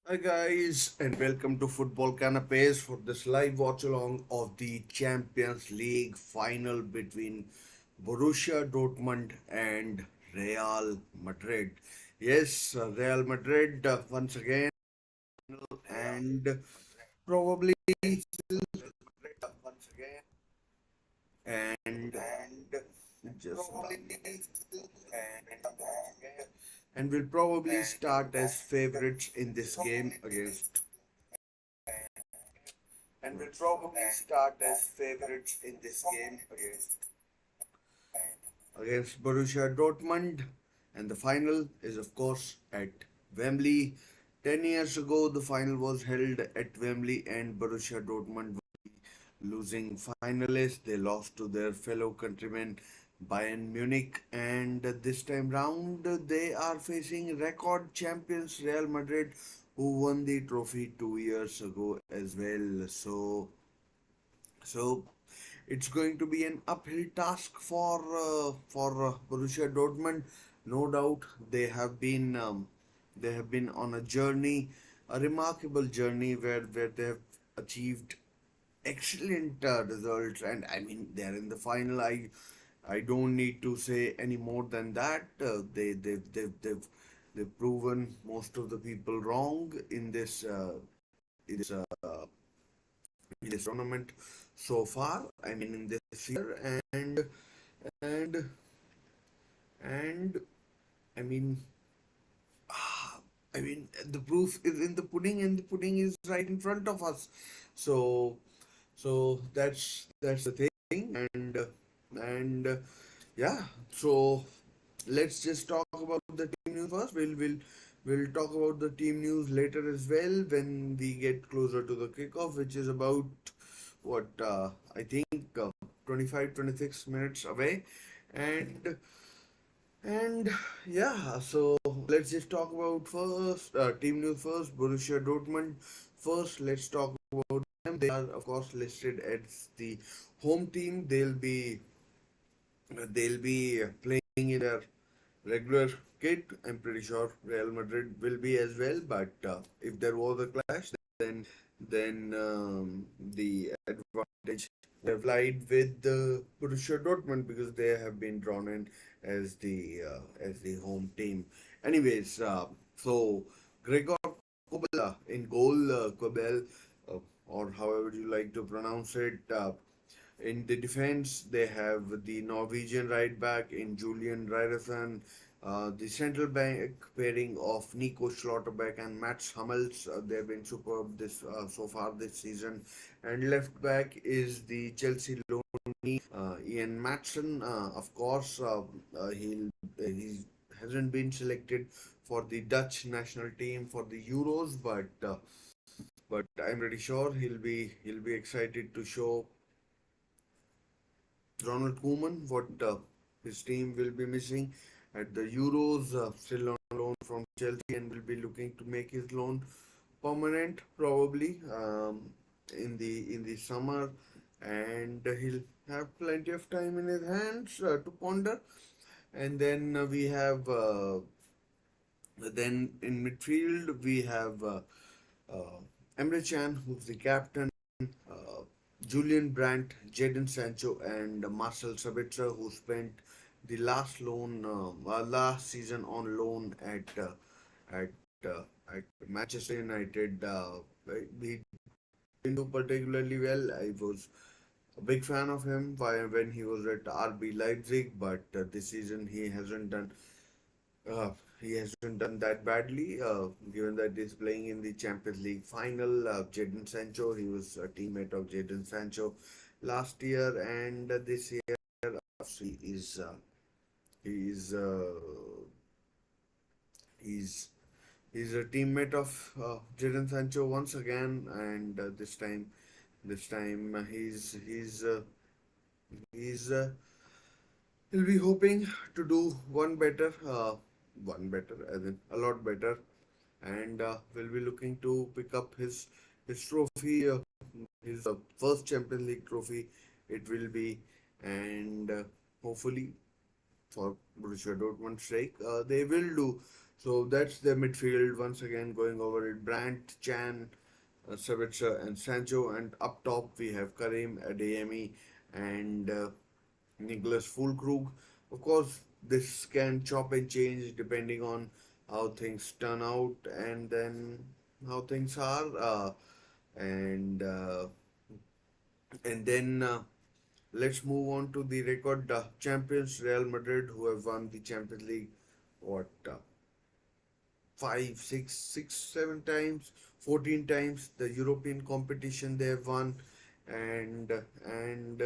Hi guys, and welcome to Football Canapes for this live watch along of the Champions League final between Borussia Dortmund and Real Madrid. Yes, Real Madrid once again, and probably still once again, and just and will probably start as favorites in this game against Borussia Dortmund. And the final is, of course, at Wembley. 10 years ago, the final was held at Wembley, and Borussia Dortmund were losing finalists. They lost to their fellow countrymen Bayern Munich, and this time round, they are facing record champions Real Madrid, who won the trophy 2 years ago as well. So it's going to be an uphill task for Borussia Dortmund. No doubt they have been on a journey, a remarkable journey where they have achieved excellent results, and I mean they're in the final. I don't need to say any more than that. They've proven most of the people wrong in this tournament so far. I mean, in this year, and and I mean, I mean, the proof is in the pudding, and the pudding is right in front of us. So, that's the thing, and yeah. So let's just talk about the team news first. We'll talk about the team news later as well when we get closer to the kickoff, which is about what I think 25-26 minutes away, and and yeah. So let's just talk about first team news first. Borussia Dortmund first. Let's talk about them. They are of course listed as the home team. They'll be playing in their regular kit. I'm pretty sure Real Madrid will be as well. But if there was a clash, then the advantage would have lied with the Borussia Dortmund because they have been drawn in as the home team. Anyways, so Gregor Kobel in goal, Kobel, or however you like to pronounce it. In the defense, they have the Norwegian right back in Julian Ryerson, the central back pairing of Nico Schlotterbeck and Mats Hummels. They've been superb this so far this season. And left back is the Chelsea loanee Ian Matson. Of course, he hasn't been selected for the Dutch national team for the Euros, but I'm pretty sure he'll be excited to show Ronald Koeman, what his team will be missing at the Euros, still on loan from Chelsea, and will be looking to make his loan permanent probably in the summer, and he'll have plenty of time in his hands to ponder. And then we have then in midfield we have Emre Can, who's the captain, uh, Julian Brandt, Jadon Sancho, and Marcel Sabitzer, who spent the last season on loan at at Manchester United. He didn't do particularly well. I was a big fan of him when he was at RB Leipzig, but this season uh, he hasn't done that badly, given that he's playing in the Champions League final. Jadon Sancho, he was a teammate of Jadon Sancho last year, and this year he is he's he's he's a teammate of Jadon Sancho once again, and this time he's he'll be hoping to do one better, as in a lot better, and will be looking to pick up his trophy, his first Champions League trophy. It will be, and hopefully for Borussia Dortmund's sake, they will do So that's the midfield once again going over it. Brandt, Chan, Savitzer, and Sancho, and up top we have Karim, Adeyemi, and Nicholas Fulkrug. Of course, this can chop and change depending on how things turn out and then how things are. And and then let's move on to the record champions Real Madrid, who have won the Champions League. What five, six, 7 times, 14 times. The European competition they have won, and and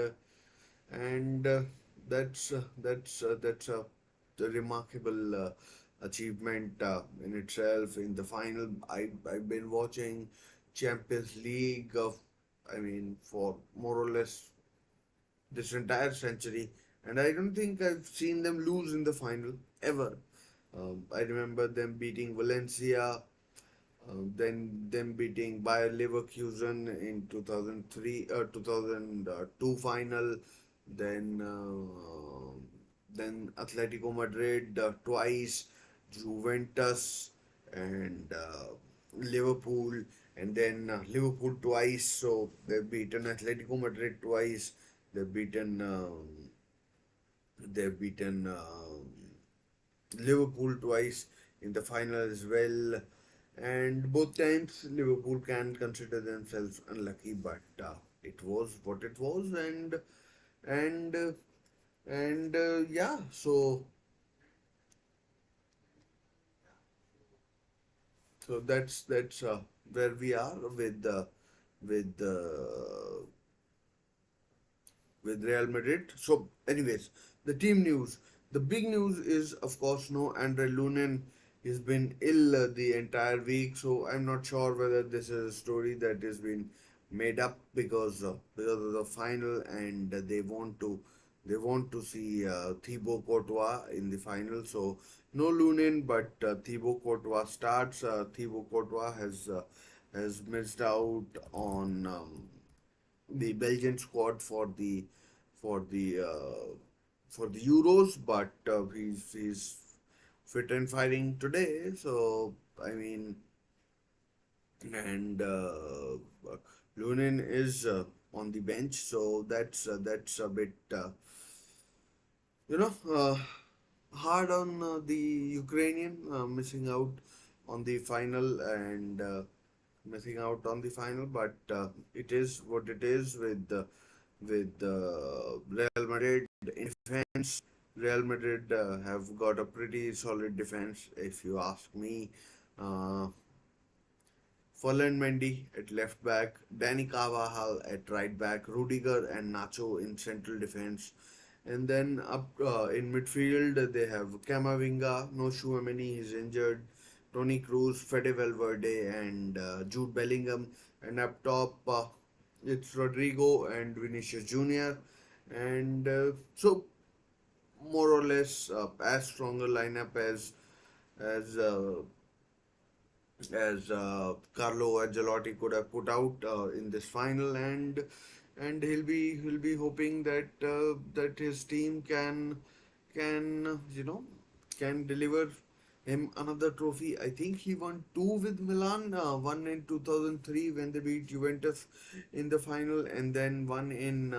and that's a remarkable achievement in itself. In the final, I've been watching Champions League of, I mean, for more or less this entire century, and I don't think I've seen them lose in the final ever. I remember them beating Valencia, then them beating Bayer Leverkusen in 2003, 2002 final, then then Atletico Madrid twice, Juventus and Liverpool, and then Liverpool twice. So they've beaten Atletico Madrid twice. They've beaten they've beaten Liverpool twice in the final as well, and both times Liverpool can consider themselves unlucky, but it was what it was, and yeah, so that's where we are with with Real Madrid. So, anyways, the team news. The big news is, of course, no Andre Lunin. He's been ill the entire week, so I'm not sure whether this is a story that has been made up because of the final, and they want to see Thibaut Courtois in the final. So no Lunin, but Thibaut Courtois starts. Thibaut Courtois has missed out on the Belgian squad for the uh, for the Euros, but he's fit and firing today. So I mean, and Lunin is on the bench, so that's a bit you know hard on the Ukrainian missing out on the final and missing out on the final, but it is what it is with Real Madrid in defense. Real Madrid have got a pretty solid defense, if you ask me. Uh, Ferland Mendy at left back, Danny Carvajal at right back, Rudiger and Nacho in central defense. And then up in midfield, they have Camavinga, no Chouameni, he's injured, Tony Cruz, Fede Valverde, and Jude Bellingham. And up top, it's Rodrigo and Vinicius Jr. And so, more or less, as strong a lineup as Carlo Ancelotti could have put out in this final, and he'll be hoping that that his team can can deliver him another trophy. I think he won two with Milan, one in 2003 when they beat Juventus in the final, and then one in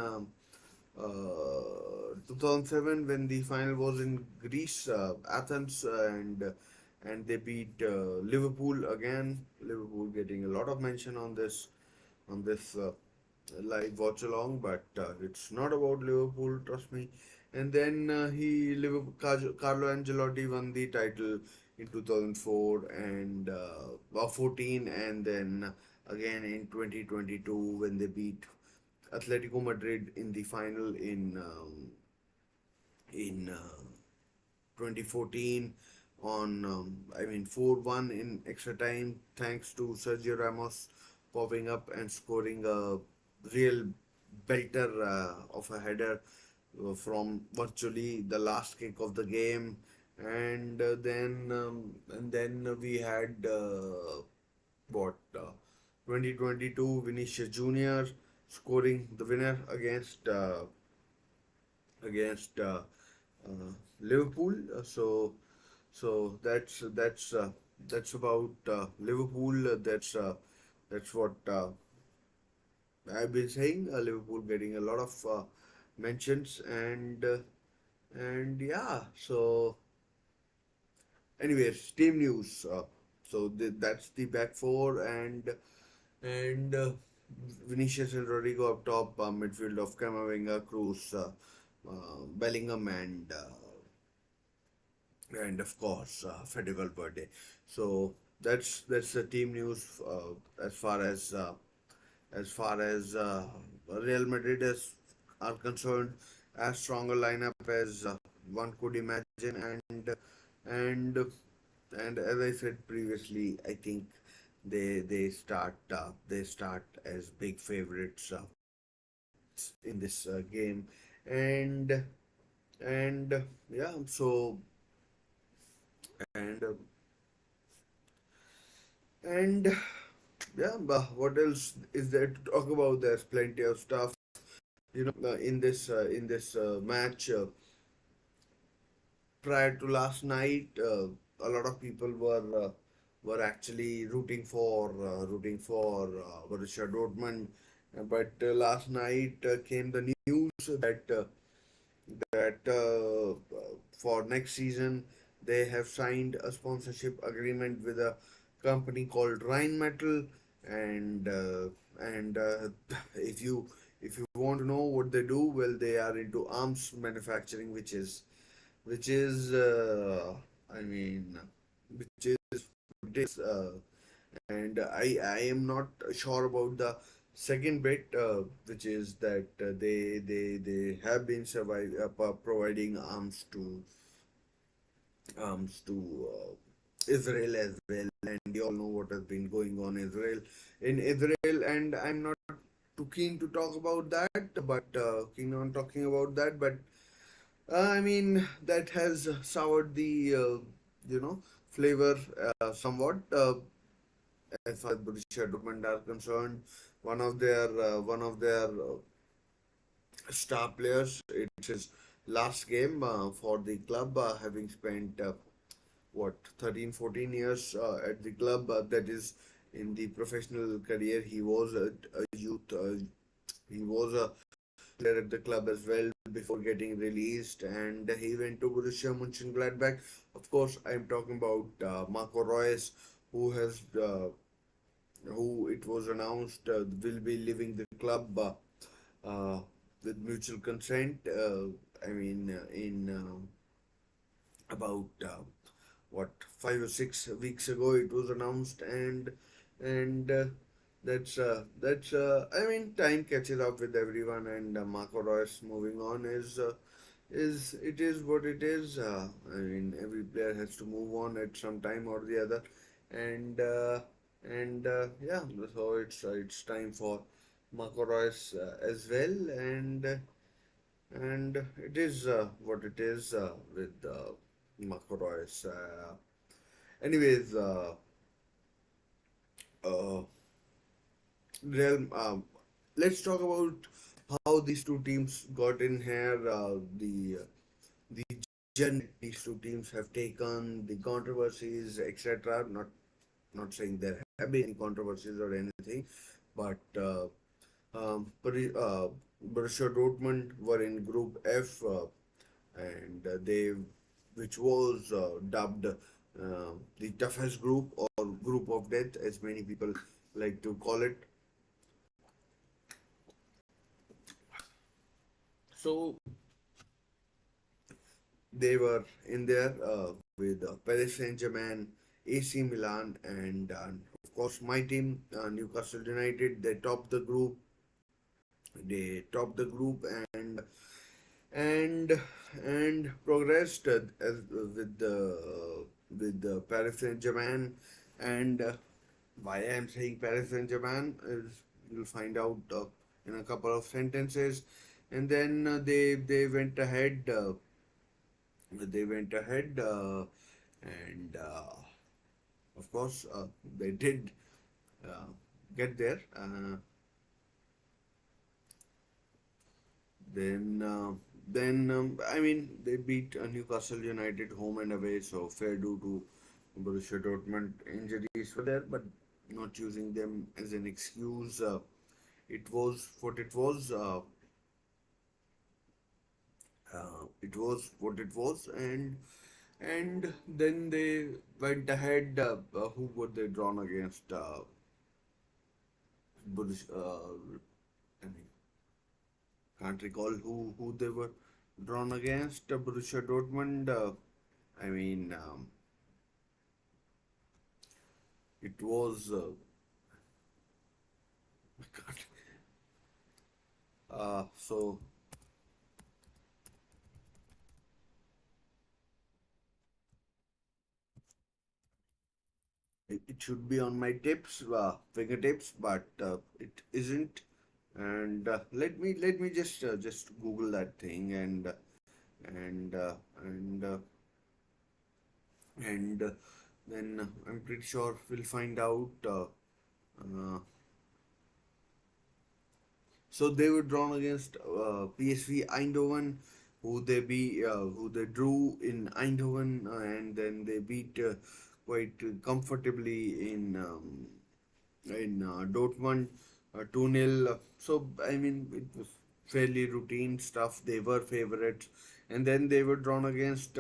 2007 when the final was in Greece, Athens, and they beat Liverpool again. Liverpool getting a lot of mention on this live watch along, but it's not about Liverpool, trust me. And then Carlo Ancelotti won the title in 2004 and 14, and then again in 2022 when they beat Atletico Madrid in the final in 2014 on I mean 4-1 in extra time thanks to Sergio Ramos popping up and scoring a real belter of a header from virtually the last kick of the game, and then we had what 2022 Vinicius Junior scoring the winner against Liverpool. So So that's about Liverpool. That's what I've been saying. Liverpool getting a lot of mentions, and yeah. So anyways, team news. That's the back four, and Vinicius and Rodrigo up top, midfield of Camavinga, Cruz, Bellingham, and of course Fede Valverde. So that's the team news as far as Real Madrid are concerned. As strong a lineup as one could imagine, and and as I said previously, I think they start as big favorites in this game, and yeah. So and and yeah, but what else is there to talk about? There's plenty of stuff, in this match. Prior to last night, a lot of people were actually rooting for Borussia Dortmund, but last night came the news that for next season they have signed a sponsorship agreement with a company called Rheinmetall, and if you want to know what they do, well, they are into arms manufacturing, which is I mean which is it is and I am not sure about the second bit, which is that they have been providing arms to Israel as well, and you all know what has been going on in Israel, and I'm not too keen to talk about that, but keen on talking about that, but I mean, that has soured the flavor somewhat, as far as Borussia Dortmund are concerned. One of their star players. It's his last game for the club, having spent what 13, 14 years at the club. That is in the professional career. He was a youth. He was a player at the club as well before getting released, and he went to Borussia Mönchengladbach. Of course, I'm talking about Marco Reus, who has who it was announced will be leaving the club uh, with mutual consent. I mean, in about what 5 or 6 weeks ago it was announced, and that's I mean, time catches up with everyone, and Marco Reus moving on is it is what it is. I mean, every player has to move on at some time or the other, and yeah, so it's time for Marco Reus as well, and it is what it is with Marco Reus. Anyways, uh, Real, let's talk about how these two teams got in here, the journey these two teams have taken, the controversies, etc. Not saying there have been any controversies or anything, but Borussia Dortmund were in Group F, and which was dubbed the toughest group, or group of death, as many people like to call it. So they were in there with Paris Saint-Germain, AC Milan, and of course my team, Newcastle United. They topped the group, and and progressed with the Paris Saint-Germain, and why I am saying Paris Saint-Germain is you'll find out in a couple of sentences, and then they went ahead. They went ahead, and of course they did uh, get there. Then then I mean they beat Newcastle United home and away, so fair due to Borussia Dortmund. Injuries were there, but not using them as an excuse. It was what it was. It was what it was, and then they went ahead. Who were they drawn against? Borussia, I mean, can't recall who they were drawn against. Borussia Dortmund. I mean, it was. I can't. So it should be on my tips, fingertips, but it isn't. And let me just Google that thing and uh, and uh, and then I'm pretty sure we'll find out. Uh, so they were drawn against PSV Eindhoven, who they drew in Eindhoven, and then they beat quite comfortably in Dortmund 2-0. So I mean it was fairly routine stuff. They were favorites, and then they were drawn against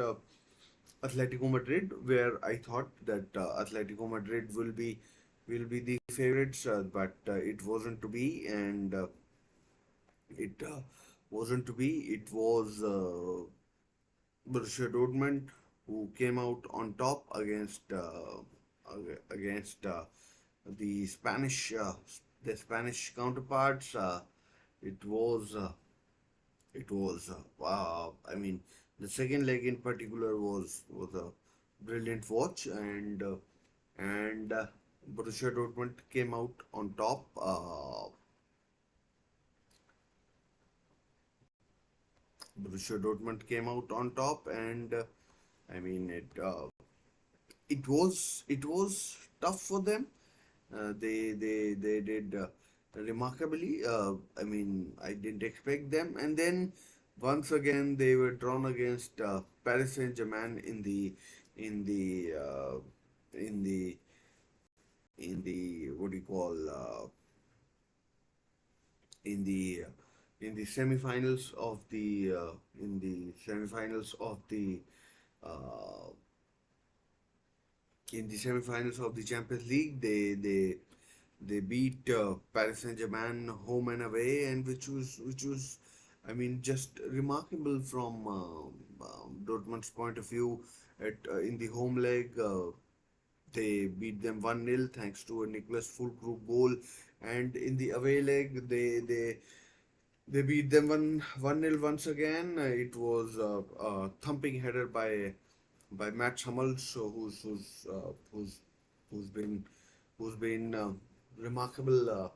Atletico Madrid, where I thought that Atletico Madrid will be the favorites, but it wasn't to be, and it wasn't to be. It was Borussia Dortmund who came out on top against the Spanish counterparts. It was I mean, the second leg in particular was a brilliant watch, and Borussia Dortmund came out on top. Borussia Dortmund came out on top, and I mean it was tough for them. They did remarkably. I mean, I didn't expect them, and then once again they were drawn against Paris Saint-Germain in the uh, in the in the what do you call in the in the semifinals of the in the semifinals of the uh, in the semifinals of the Champions League. They beat Paris Saint-Germain home and away, and which was I mean just remarkable from Dortmund's point of view. At in the home leg, they beat them 1-0 thanks to a Nicholas Fulkrug goal, and in the away leg they beat them 1-0 once again. It was a thumping header by Matt Hummels, so who's been who's been remarkable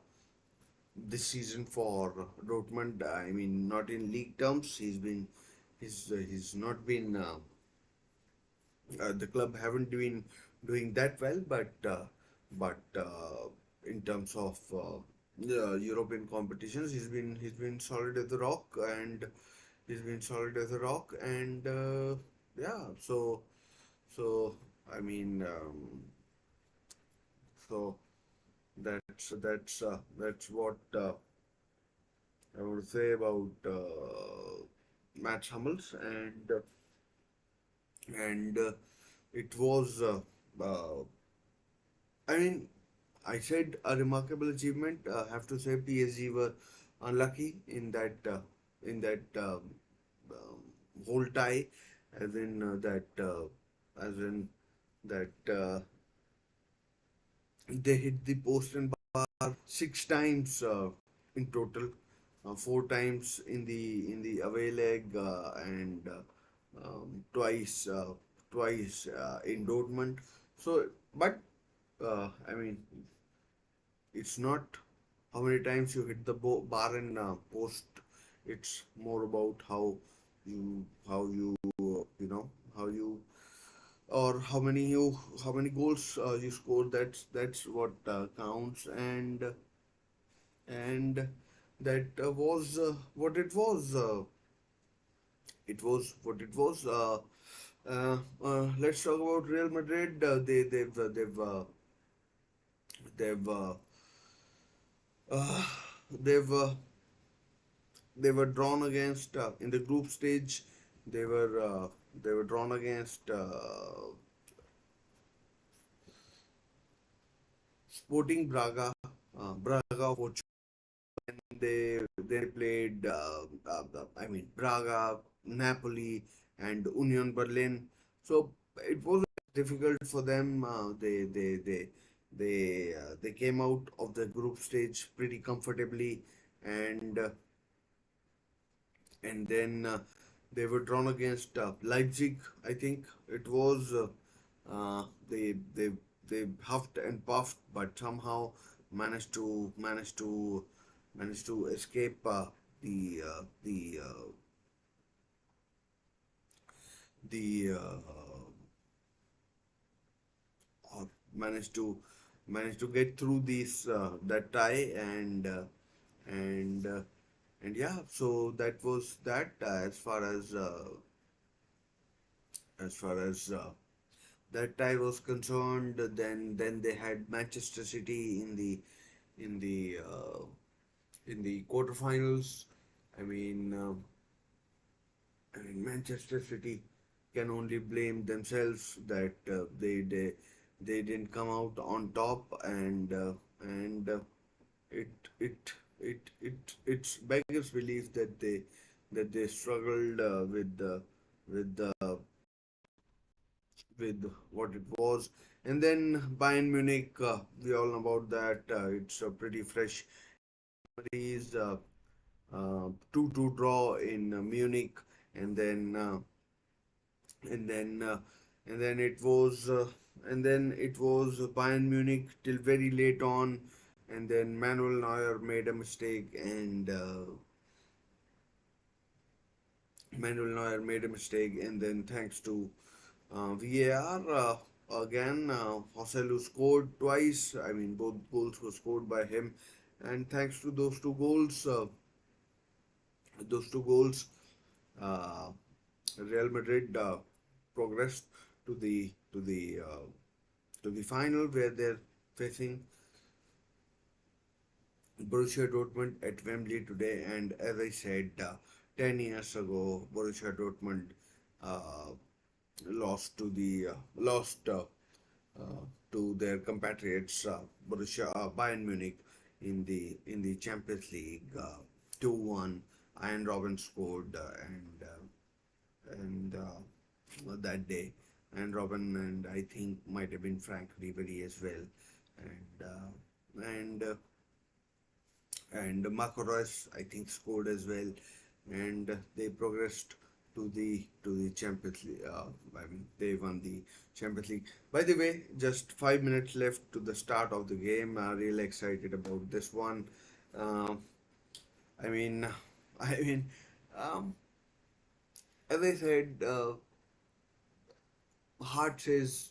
this season for Dortmund. I mean, not in league terms. He's not been the club haven't been doing that well, but in terms of the European competitions, he's been solid as a rock, and he's been solid as a rock, and yeah. So I mean, so that's what I would say about Matt Hummels, and it was uh, I mean, I said a remarkable achievement. I have to say PSG were unlucky in that um, whole tie, as in as in that they hit the post and bar 6 times in total, 4 times in the away leg, and twice in Dortmund. So, but I mean, it's not how many times you hit the bar and post. It's more about how you how you or how many goals you score. That's what counts, and that was what it was. it was what it was. Let's talk about Real Madrid. They've uh, they've they were drawn against in the group stage. They were uh, they were drawn against Sporting Braga, Braga of Portugal. They played I mean Braga, Napoli, and Union Berlin. So it was difficult for them. They came out of the group stage pretty comfortably, and then they were drawn against Leipzig. I think it was they huffed and puffed, but somehow managed to managed to managed to escape the or managed to get through these that tie and and yeah. So that was that as far as that tie was concerned. Then they had Manchester City in the uh, in the quarterfinals. I mean, Manchester City can only blame themselves that they didn't come out on top, and it it it's beggars belief that they struggled with the with what it was. And then Bayern Munich, we all know about that. It's a pretty fresh memories. 2-2 draw in Munich, and then and then uh, and then it was Bayern Munich till very late on, and then Manuel Neuer made a mistake, and and then thanks to VAR again, Joselu scored twice. I mean, both goals were scored by him, and thanks to those two goals, uh, Real Madrid progressed to the final where they're facing Borussia Dortmund at Wembley today. And as I said, 10 years ago, Borussia Dortmund uh, lost to their compatriots Borussia Bayern Munich in the Champions League 2-1. Ian Robben scored and that day, and Robin and I think might have been Frank Ribery as well, and and Marco Reus I think scored as well, and they progressed to the Champions League. I mean, they won the Champions League. By the way, just 5 minutes left to the start of the game. I'm really excited about this one. Um I mean, I mean, um, as I said, heart says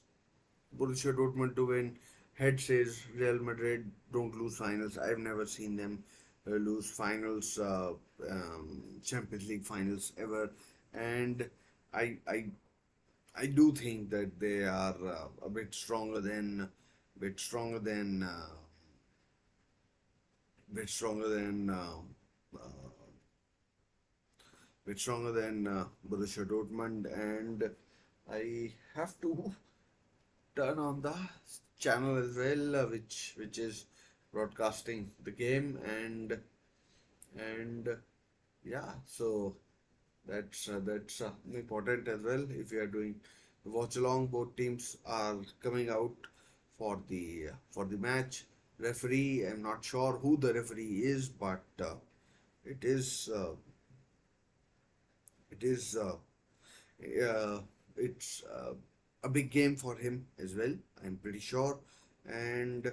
Borussia Dortmund to win. Head says Real Madrid don't lose finals. I've never seen them lose finals, Champions League finals ever, and I I I do think that they are a bit stronger than bit stronger than bit stronger than Borussia Dortmund, and I have to turn on the channel as well, which is broadcasting the game, and yeah, so that's important as well. If you are doing watch along, both teams are coming out for the match. Referee, I'm not sure who the referee is, but it is it is uh, it's a big game for him as well. I'm pretty sure, and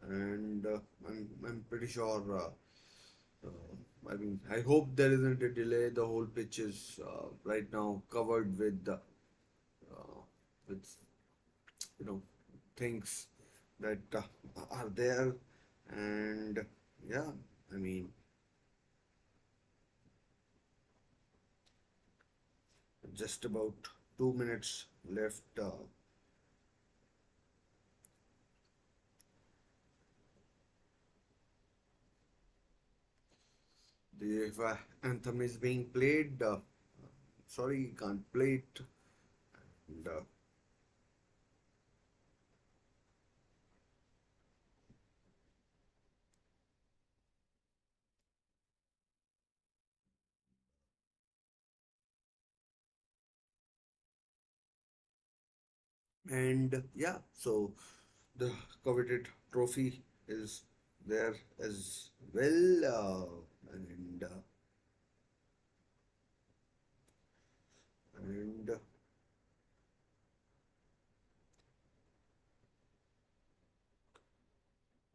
and I'm pretty sure. I mean, I hope there isn't a delay. The whole pitch is right now covered with you know things that are there, and yeah, I mean, just about 2 minutes left. The UEFA anthem is being played. Sorry, can't play it. And, yeah, so the coveted trophy is there as well. And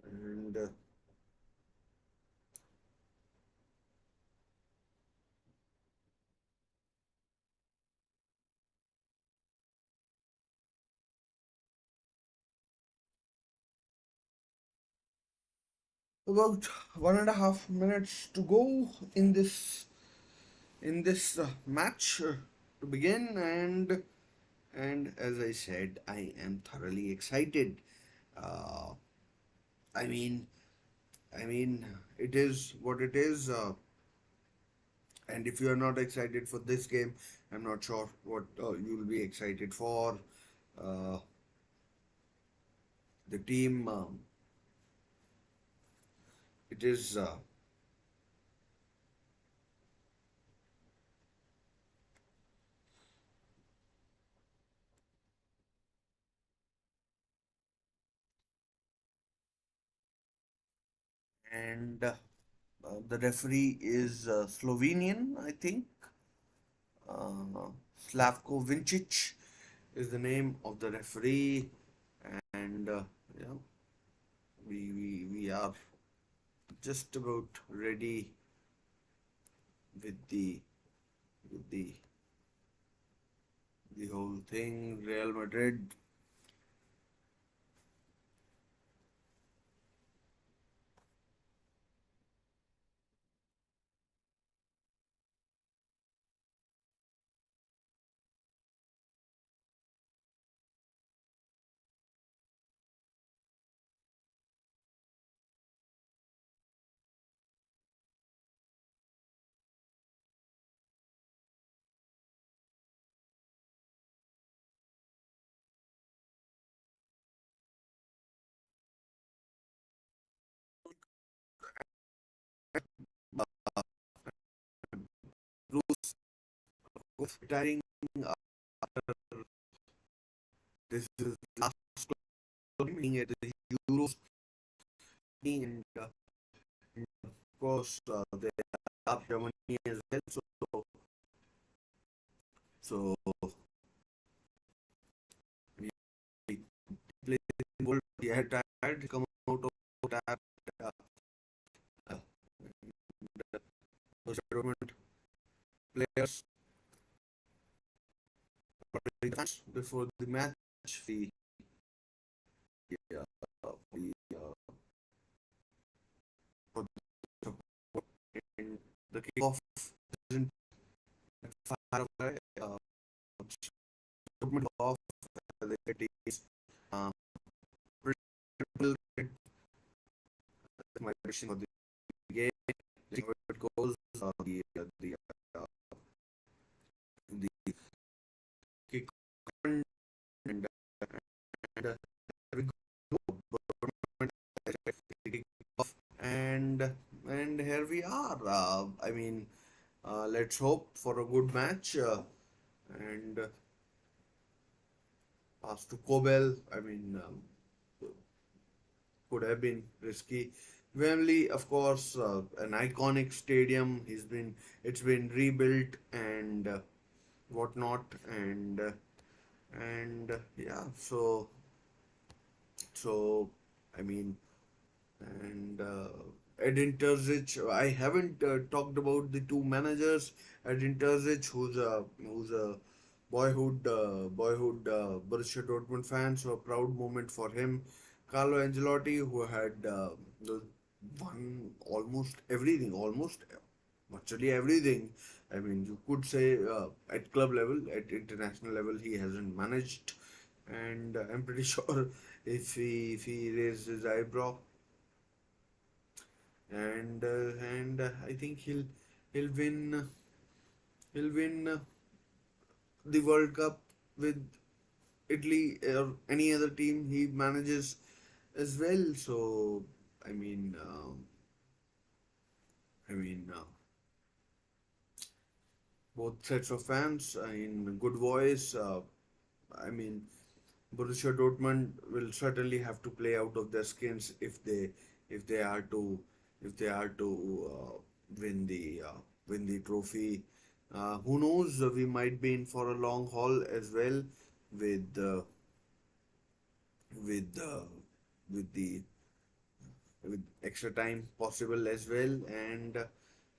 and About 1.5 minutes to go in this match to begin, and as I said, I am thoroughly excited. Uh, I mean, I mean, it is what it is. And if you are not excited for this game, I'm not sure what you'll be excited for. Uh, the team, it is, and the referee is Slovenian, I think. Slavko Vincic is the name of the referee, and yeah, we are just about ready with the whole thing. Real Madrid. Bruce retiring after this is last meeting at the Euros, and of course they are Germany as well. So we play in He had tired come out of that. Uh, uh, Borussia Dortmund players before the match. We for the support, and the kickoff isn't far away. Dortmund off the teams. Um, my prediction for the game. See how it goes. The kick and and we go. And here we are. I mean, let's hope for a good match. And pass to Kobel. I mean, could have been risky. Wembley, of course, an iconic stadium. It's been rebuilt and whatnot, and yeah. So I mean, and Edin Terzic. I haven't talked about the two managers. Edin Terzic, who's a boyhood Borussia Dortmund fan, so a proud moment for him. Carlo Ancelotti, who had won almost everything, almost virtually everything I mean, you could say at club level, at international level, he hasn't managed, and I'm pretty sure if he raises his eyebrow, and I think he'll win he'll win the World Cup with Italy or any other team he manages as well. So I mean, I mean, both sets of fans in good voice. I mean, Borussia Dortmund will certainly have to play out of their skins if they are to if they are to win the trophy. Who knows? We might be in for a long haul as well with with with the with extra time possible as well, and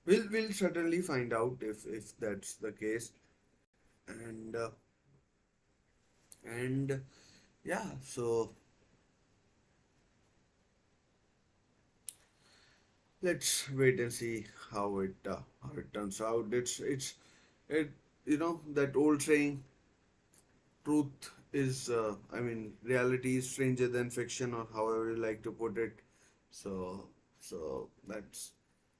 we'll certainly find out if that's the case, and and yeah, so let's wait and see how it turns out. It that old saying, truth is I mean reality is stranger than fiction, or however you like to put it. So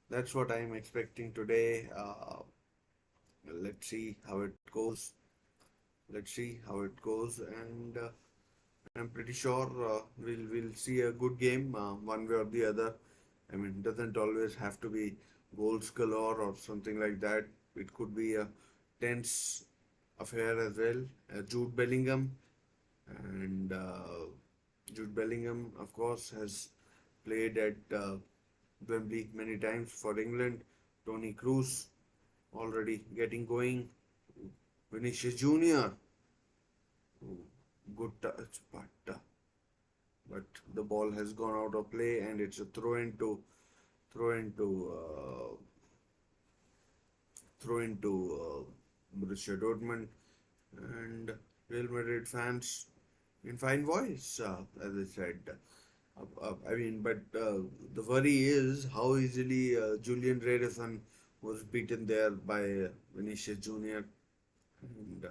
that's what I'm expecting today. Let's see how it goes. Let's see how it goes, and I'm pretty sure we'll see a good game one way or the other. I mean, it doesn't always have to be goals galore or something like that. It could be a tense affair as well. Jude Bellingham and Jude Bellingham, of course, has played at Wembley many times for England. Tony Cruz already getting going. Vinicius Junior, good touch, but the ball has gone out of play and it's a throw into Borussia Dortmund, and Real Madrid fans in fine voice, as I said. I mean, but the worry is how easily Julian Rederson was beaten there by Vinicius Junior, and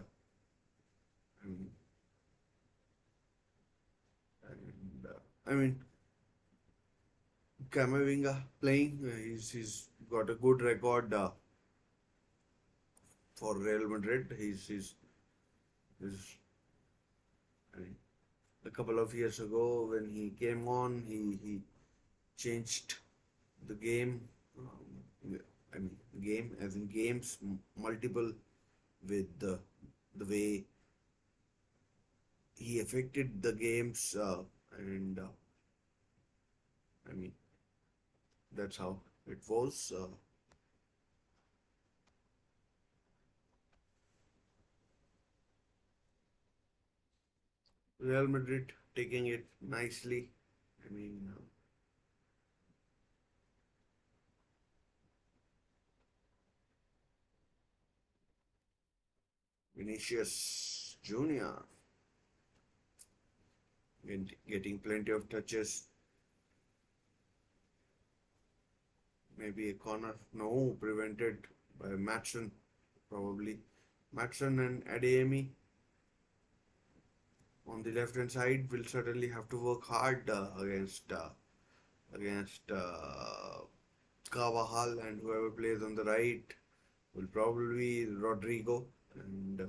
I mean, I mean, Camavinga playing, he's got a good record for Real Madrid. He's I mean, a couple of years ago when he came on, he changed the game. I mean, game as in games multiple with the way he affected the games, and I mean that's how it was. Real Madrid taking it nicely. I mean, Vinicius Junior getting plenty of touches. Maybe a corner. No, prevented by Matson, probably. Matson and Adeyemi on the left hand side will certainly have to work hard against Carvajal, and whoever plays on the right will probably be Rodrigo, and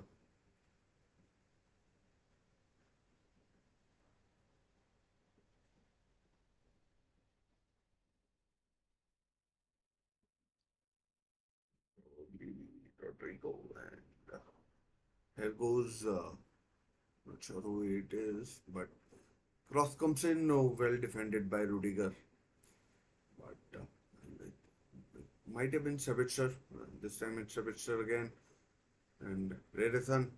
probably Rodrigo, and here goes not sure who it is, but cross comes in, no, well defended by Rudiger, but it might have been Sabitzer. This time it's Sabitzer again, and Rederson.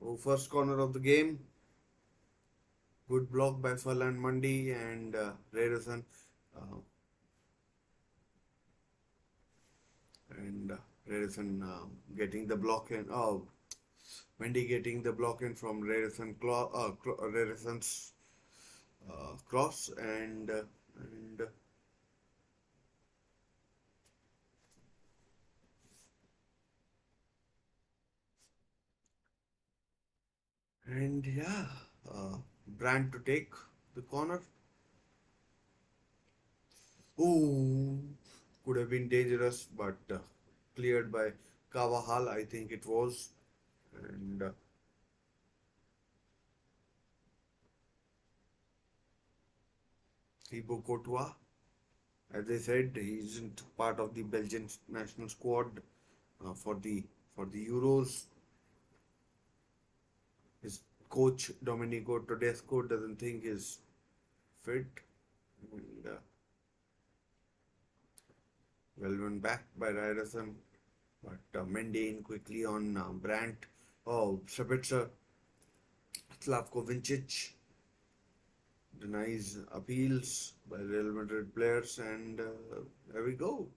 Oh, first corner of the game. Good block by Falan Mandi and Rederson. Uh, and Rederson getting the block in. Oh, Mendy getting the block in from Rederson's cross, and And yeah, Brand to take the corner. Ooh, could have been dangerous, but cleared by Kavahal, I think it was. And Thibaut Courtois, as I said, he isn't part of the Belgian national squad for the Euros. His coach Domenico Tedesco doesn't think he's fit. And well won back by Ryerson, but Mendy quickly on Brandt. Oh, Sabitzer, Slavko Vincic denies appeals by Real Madrid players, and there we go.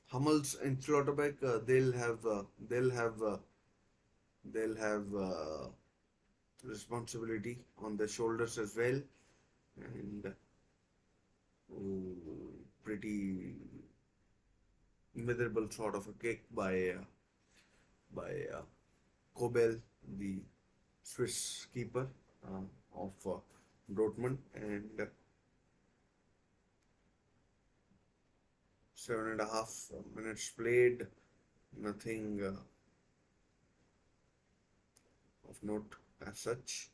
Hummels and Schlotterbeck, they'll have responsibility on their shoulders as well, and pretty miserable sort of a kick by Kobel, the Swiss keeper of Dortmund, and 7.5 minutes played, nothing of note as such.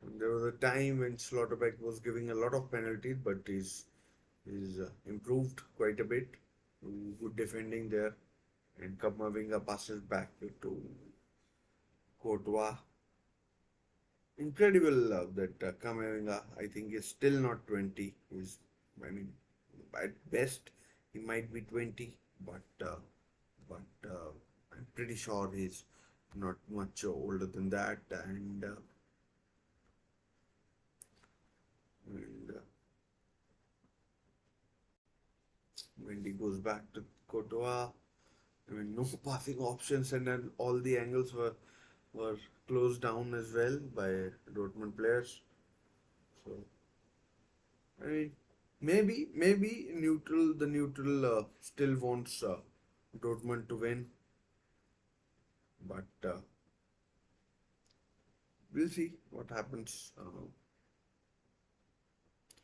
And there was a time when Schlotterbeck was giving a lot of penalties, but he's improved quite a bit. Good defending there, and Kamavinga passes back to Courtois. Incredible that Kamavinga, I think, is still not 20. I mean, at best, he might be 20, but I'm pretty sure he's not much older than that. And when he goes back to Courtois, I mean, no passing options, and then all the angles were closed down as well by Dortmund players. So I mean, maybe the neutral still wants Dortmund to win, but we'll see what happens.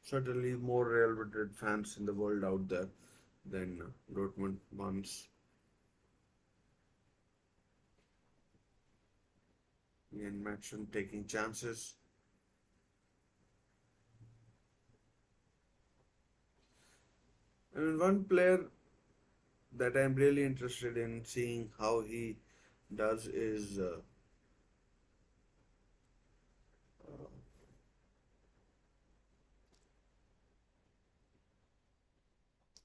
Certainly, more Real Madrid fans in the world out there than Dortmund ones. Ian Matson taking chances. I mean, one player that I'm really interested in seeing how he does uh,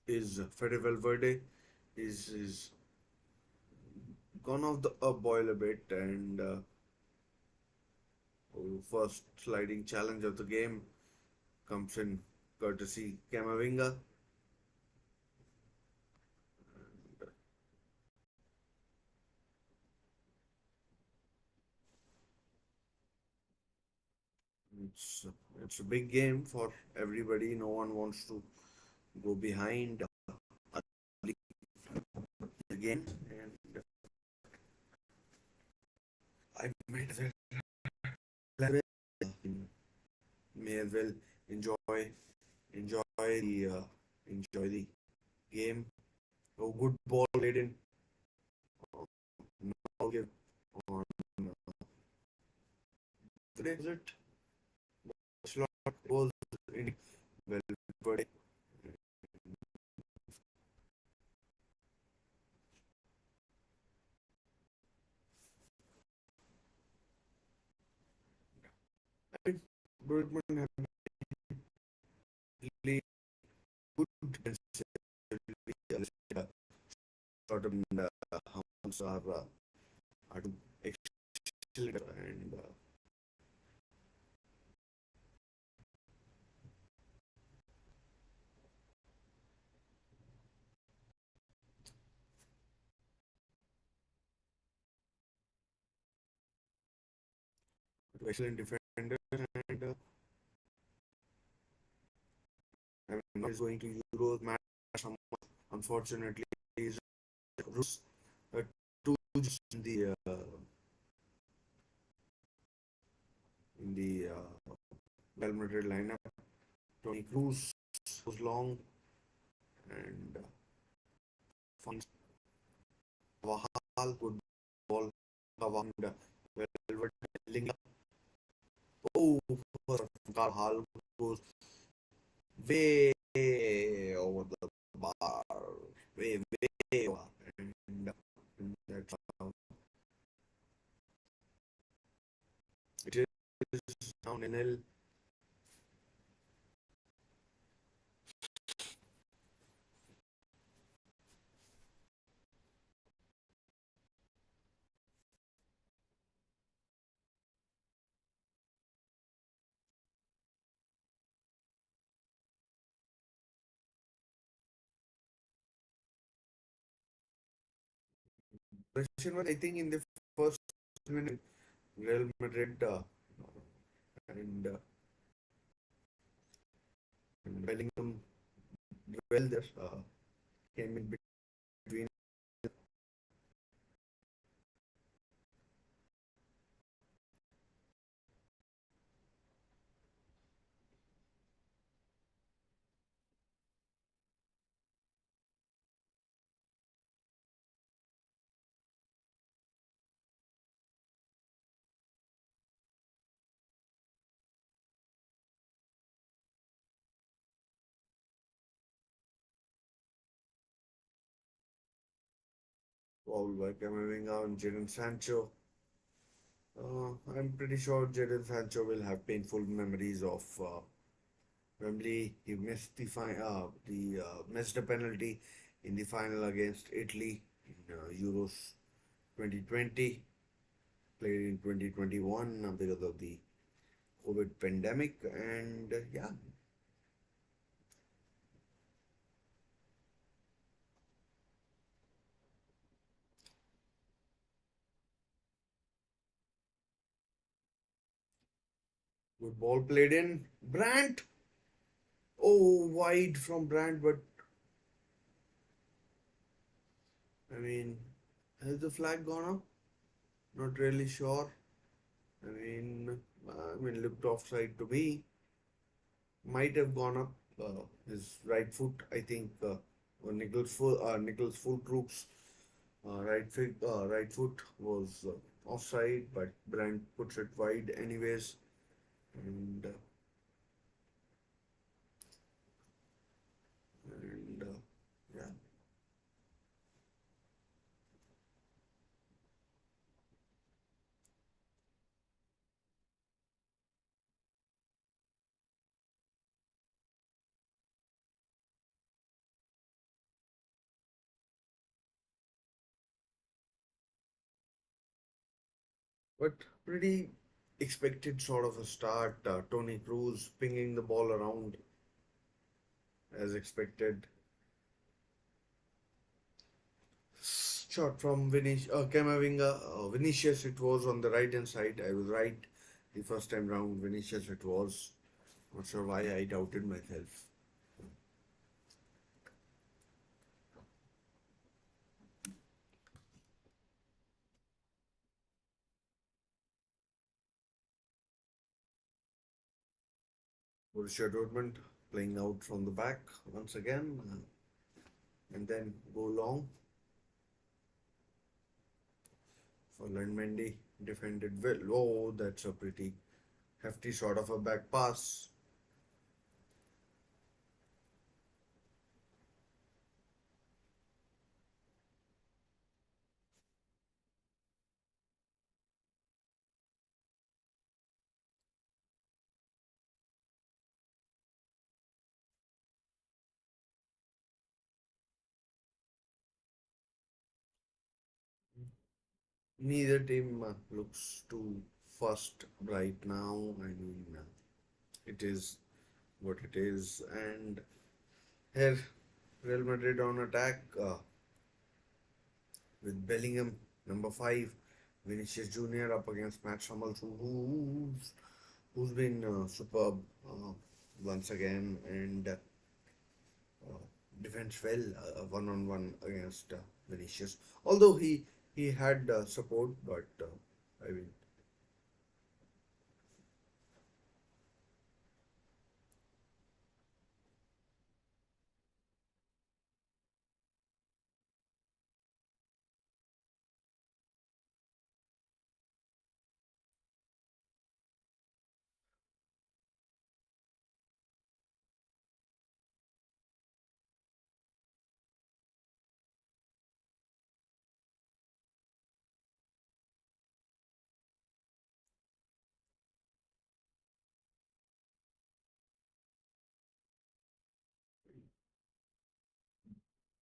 is Fede Valverde. Is gone off the boil a bit, and first sliding challenge of the game comes in courtesy Camavinga. It's it's a big game for everybody. No one wants to go behind again, and I might as well may as well enjoy the game. Oh, good ball laid in. Now give on today. Is it slot was in well, but I think Dortmund have really good defensively. Sort of Hounds are excellent, and excellent defenders, and I mean, not is going to Euros match. Unfortunately, is Rus two in the Real Madrid lineup. Tony Cruz was long and finds Vahal good ball. And Velvet Lingla. Oh, Carvajal goes way over the bar, way over, and that's how it is now nil. Russian was, I think, in the first minute, Real Madrid and, uh, and Bellingham well there came in between. Foul by Camavinga and Jadon Sancho. I'm pretty sure Jadon Sancho will have painful memories of Wembley. He missed the missed a penalty in the final against Italy in Euros 2020, played in 2021 because of the COVID pandemic. And yeah, good ball played in. Brandt. Oh, wide from Brandt, but I mean, has the flag gone up? Not really sure. I mean, looked offside to me. Might have gone up. His right foot, I think, or Nichols' full troops right foot was offside, but Brandt puts it wide anyways, and yeah. But pretty expected sort of a start. Tony Cruz pinging the ball around as expected. Shot from Camavinga, Vinicius. It was on the right hand side. I was right the first time round. Vinicius it was. Not sure why I doubted myself. Borussia Dortmund playing out from the back once again, and then go long for Mendy. Defended well. Oh, that's a pretty hefty sort of a back pass. Neither team looks too fast right now. It is what it is. And here, Real Madrid on attack with Bellingham, number 5, Vinicius Jr. up against Matt Hummels, who's been superb once again. And uh, defends well one on one against Vinicius. Although he had support, but I mean,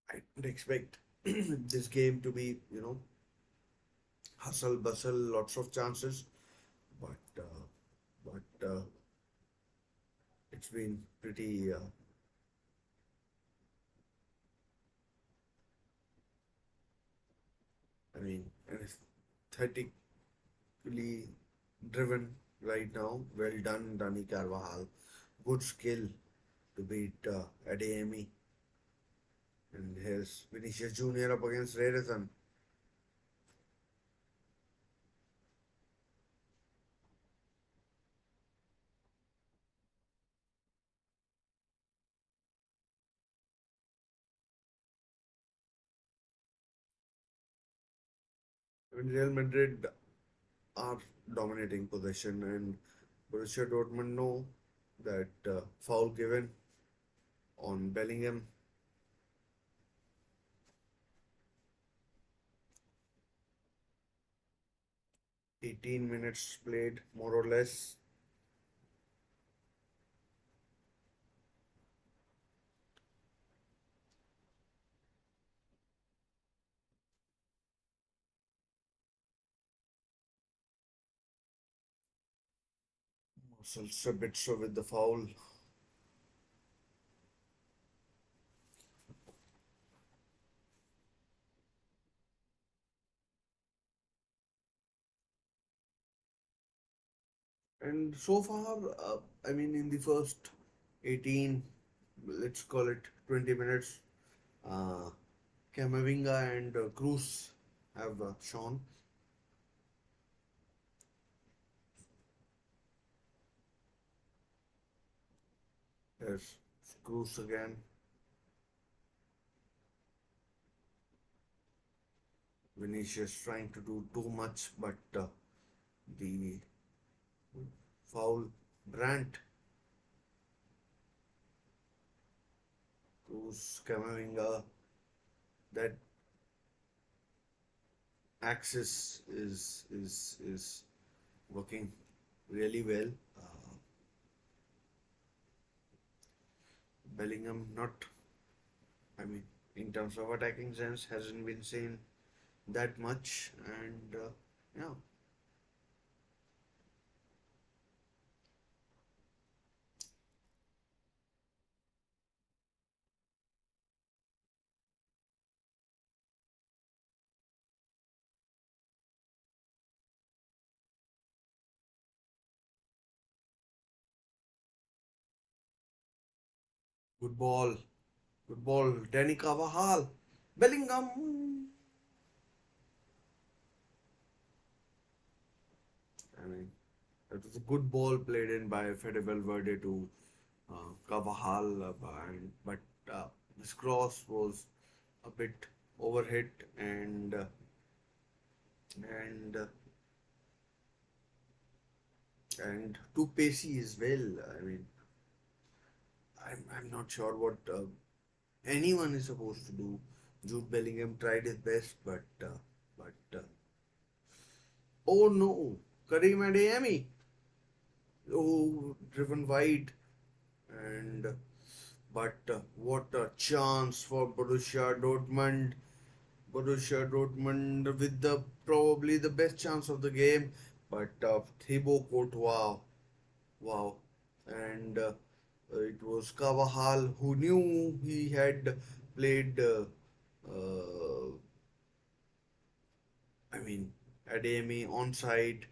I don't expect this game to be, hustle bustle, lots of chances, but it's been pretty. I mean, aesthetically driven right now. Well done, Dani Carvajal. Good skill to beat Adeyemi. And here's Vinicius Junior up against Rerison. I mean, Real Madrid are dominating possession, and Borussia Dortmund know that foul given on Bellingham, 18 minutes played, more or less. Marcel Sabitzer with the foul. And so far, I mean, in the first 18, let's call it 20 minutes, uh, Camavinga and Cruz have shown. There's Cruz again. Vinicius trying to do too much, but the foul Brandt, Cruz, Camavinga, that axis is working really well. Bellingham not, I mean, in terms of attacking sense, hasn't been seen that much, and yeah, good ball, good ball, Danny Carvajal, Bellingham. I mean, it was a good ball played in by Fede Valverde to Carvajal, but this cross was a bit overhit and and too pacey as well. I mean, I'm not sure what anyone is supposed to do. Jude Bellingham tried his best, but oh no, Karim Adeyemi, oh driven wide, and but what a chance for Borussia Dortmund. Borussia Dortmund with the probably the best chance of the game, but Thibaut Courtois, wow, and it was Carvajal who knew he had played. I mean, Ademi onside,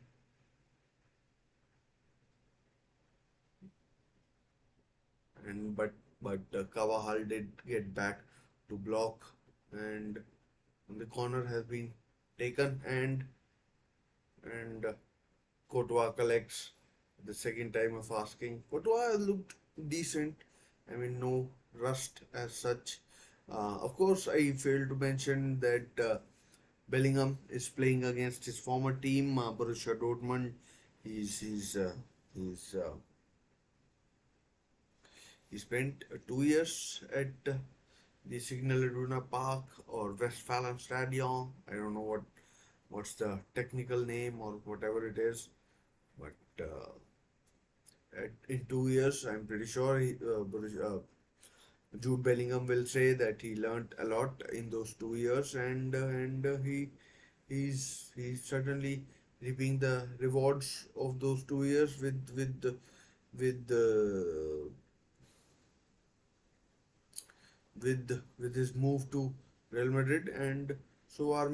and but but Kawahal did get back to block, and the corner has been taken, and Courtois collects the second time of asking. Courtois looked decent. I mean, no rust as such. Of course, I failed to mention that Bellingham is playing against his former team, Borussia Dortmund. He's he's uh, he's he spent 2 years at the Signal Iduna Park or Westfalenstadion. I don't know what's the technical name or whatever it is, but in 2 years, I'm pretty sure Jude Bellingham will say that he learnt a lot in those 2 years, and he's certainly reaping the rewards of those 2 years with with his move to Real Madrid, and so are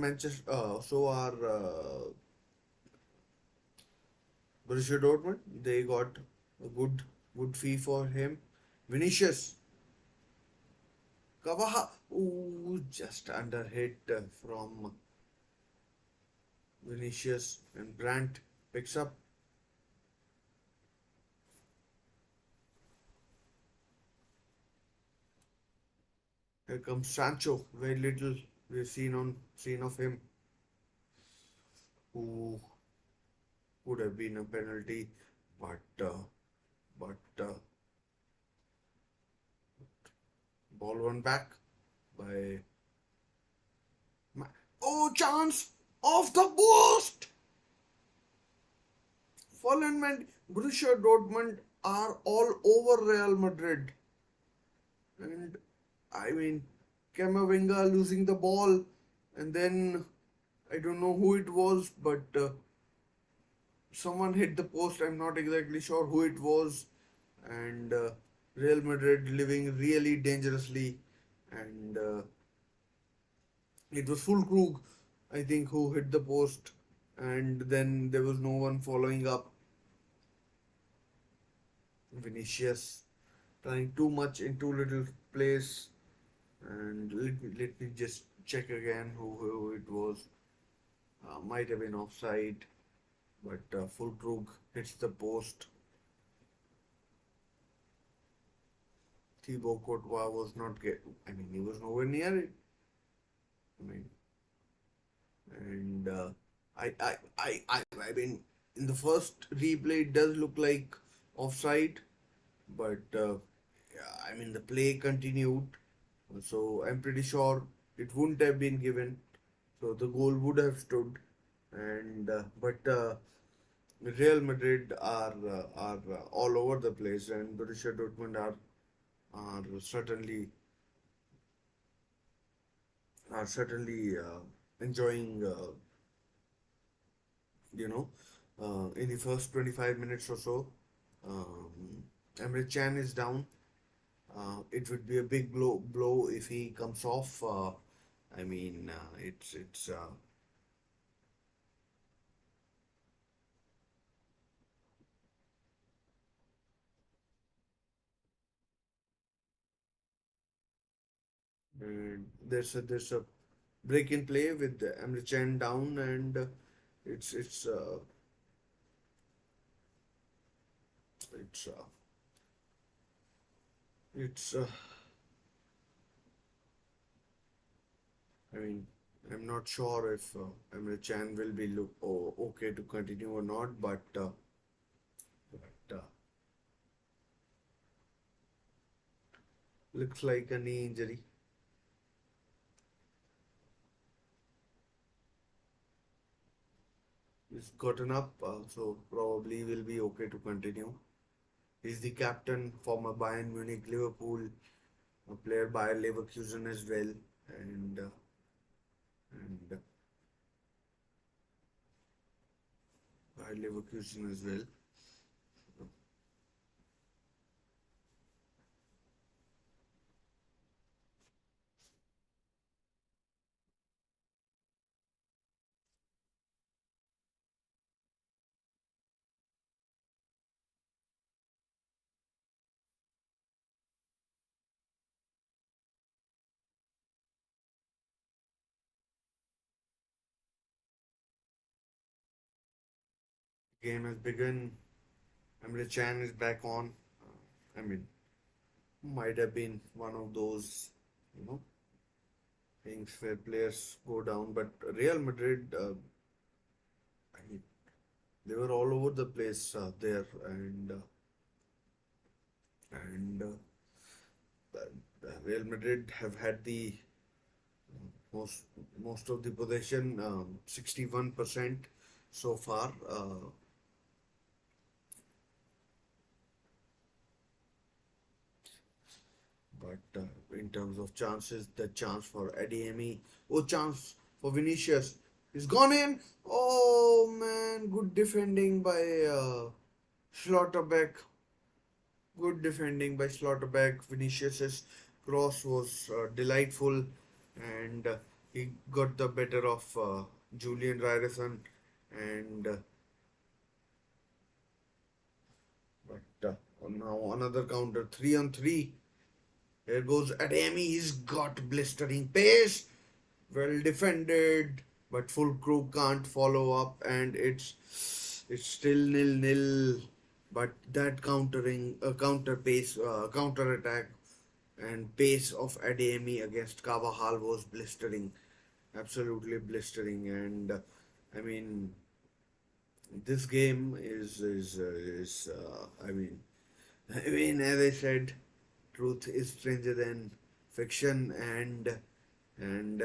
Borussia Dortmund. They got a good fee for him. Vinicius Kavaha, ooh, just under hit from Vinicius, and Brandt picks up. Here comes Sancho. Very little we've seen of him, who could have been a penalty, but ball won back by oh, chance of the boost. Fallen Borussia Dortmund are all over Real Madrid, and I mean, Camavinga losing the ball, and then I don't know who it was, but someone hit the post. I'm not exactly sure who it was, and Real Madrid living really dangerously, and it was full Krug, I think, who hit the post, and then there was no one following up. Vinicius trying too much in too little place, and let me just check again who it was. Might have been offside, but Fulkrug hits the post. Thibaut Courtois was not get. I mean, he was nowhere near it. I mean, and I mean, in the first replay, it does look like offside, but yeah, I mean, the play continued, so I'm pretty sure it wouldn't have been given. So the goal would have stood, and but Real Madrid are all over the place, and Borussia Dortmund are certainly enjoying you know in the first 25 minutes or so. Um, Emre Can is down. It would be a big blow if he comes off. I mean, it's and there's a break in play with Emre Can down, and it's it's uh, it's uh, it's I mean, I'm not sure if Emre Can will be okay to continue or not, but looks like a knee injury. He's gotten up, so probably will be okay to continue. He's the captain, former Bayern Munich, Liverpool, a player by Leverkusen as well, and by Leverkusen as well. Game has begun. Emre Chan is back on. I mean, might have been one of those, you know, things where players go down. But Real Madrid, I mean, they were all over the place there, and Real Madrid have had the most most of the possession, 61% so far. But in terms of chances, the chance for Adeyemi, oh, chance for Vinicius is gone in. Oh man, good defending by Schlotterbeck. Good defending by Schlotterbeck. Vinicius's cross was delightful, and he got the better of Julian Ryerson. And but now another counter, 3 on 3. Here goes Ademi. He's got blistering pace. Well defended, but full crew can't follow up, and it's still 0-0. But that counter pace, counter attack, and pace of Ademi against Carvajal was blistering, absolutely blistering. And I mean, this game is I mean, as I said, truth is stranger than fiction, and and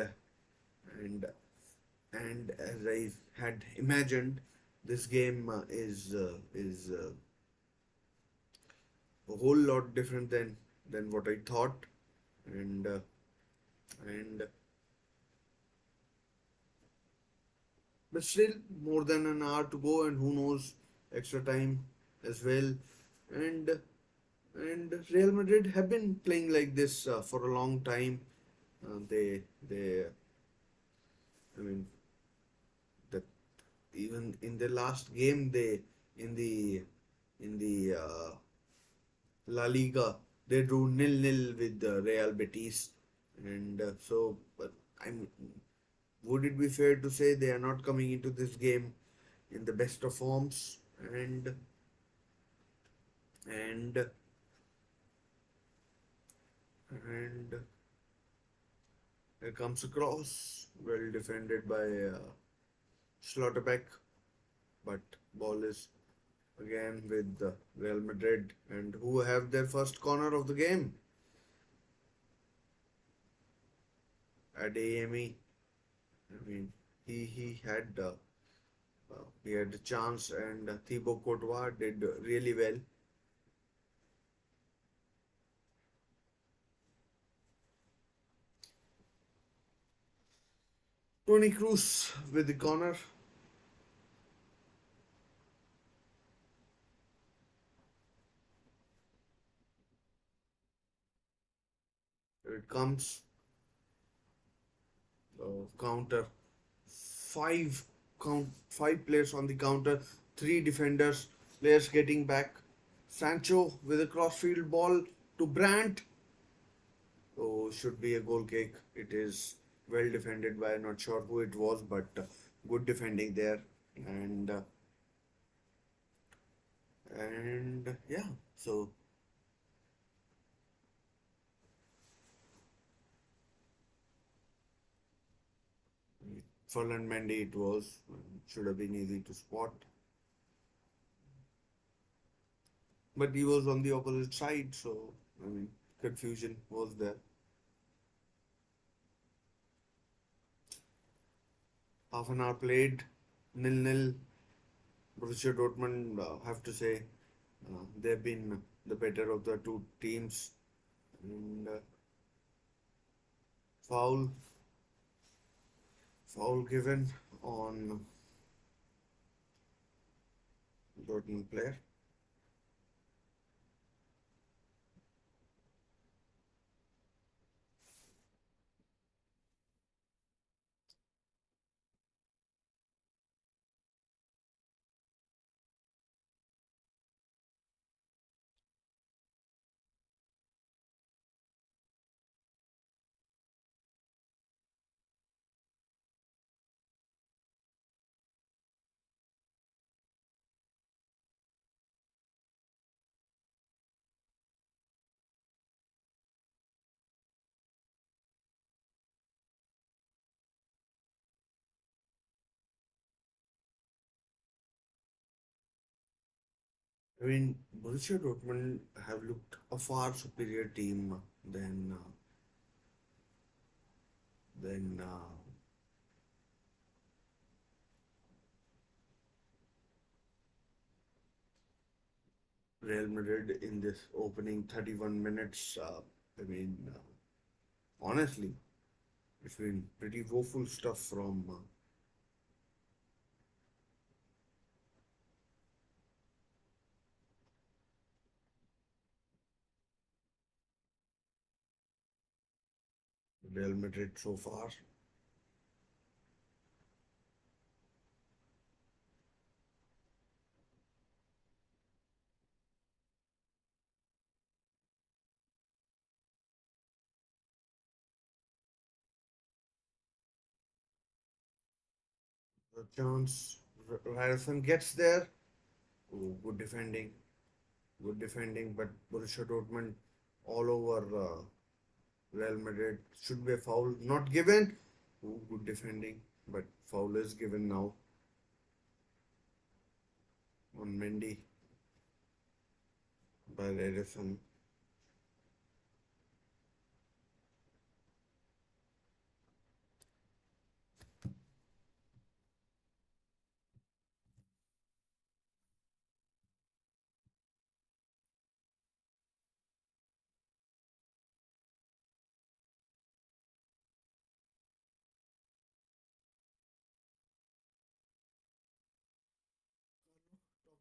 and as I had imagined, this game is a whole lot different than what I thought, and but still more than an hour to go, and who knows, extra time as well, and and Real Madrid have been playing like this for a long time. They I mean that even in the last game they in the La Liga they drew 0-0 with Real Betis, and but I'm would it be fair to say they are not coming into this game in the best of forms, and and it comes across well defended by Schlotterbeck, but ball is again with Real Madrid, and who have their first corner of the game. Adeyemi, I mean, he had a chance, and Thibaut Courtois did really well. Tony Cruz with the corner. Here it comes. Counter. Five players on the counter. Three defenders. Players getting back. Sancho with a crossfield ball to Brandt. Oh, should be a goal kick. It is well defended by not sure who it was, but good defending there. And yeah, so Ferland Mendy it was should have been easy to spot, but he was on the opposite side, so I mean confusion was there. Half an hour played, 0-0. Borussia Dortmund, have to say, they've been the better of the two teams. And foul, foul given on Dortmund player. I mean, Borussia Dortmund have looked a far superior team than than Real Madrid in this opening 31 minutes. I mean, honestly, it's been pretty woeful stuff from Real Madrid so far. The chance Ryerson gets there. Oh, good defending, but Borussia Dortmund all over Real Madrid should be a foul not given. Oh, good defending, but foul is given now on Mendy by Ryerson.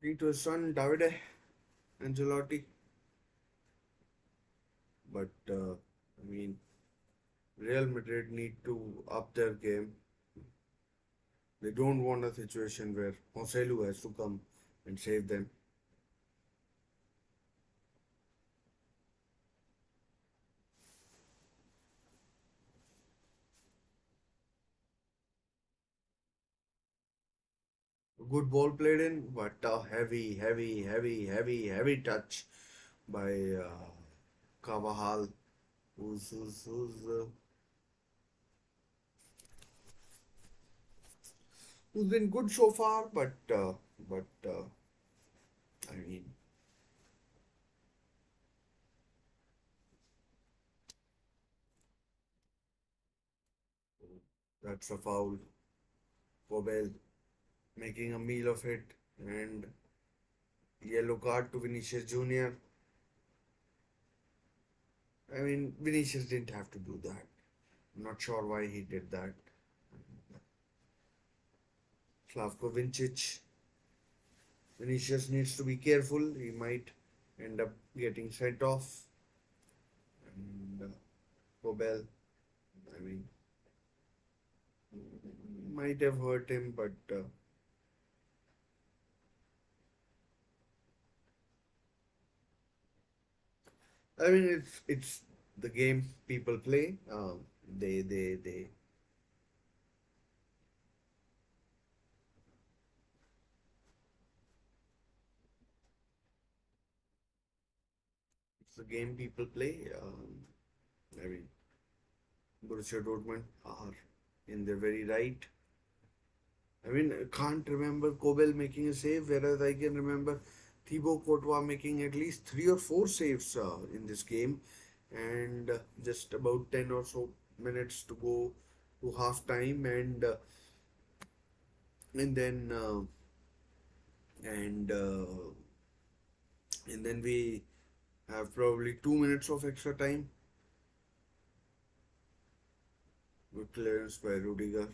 Talking to his son Davide Angelotti, but I mean Real Madrid need to up their game. They don't want a situation where Joselu has to come and save them. Good ball played in, but a heavy touch by Carvajal, who's been good so far, but I mean that's a foul. Kobel making a meal of it, and yellow card to Vinicius Junior. I mean, Vinicius didn't have to do that. I'm not sure why he did that. Slavko Vincic. Vinicius needs to be careful. He might end up getting sent off. And Kobel, I mean, might have hurt him, but I mean, it's the game people play. They it's the game people play. I mean, Borussia Dortmund are in their very right. I mean, I can't remember Kobel making a save, whereas I can remember Thibaut Courtois making at least 3 or 4 saves in this game, and just about 10 or so minutes to go to half time, and then and and then we have probably 2 minutes of extra time. Good clearance by Rudiger.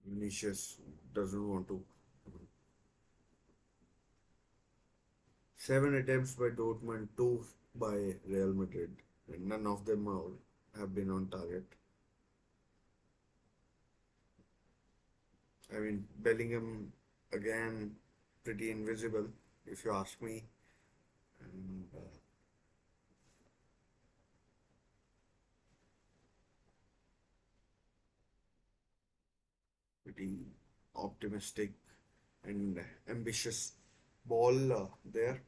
Vinicius doesn't want to. 7 attempts by Dortmund, two by Real Madrid, and none of them have been on target. I mean, Bellingham again pretty invisible, if you ask me, and pretty optimistic and ambitious ball there.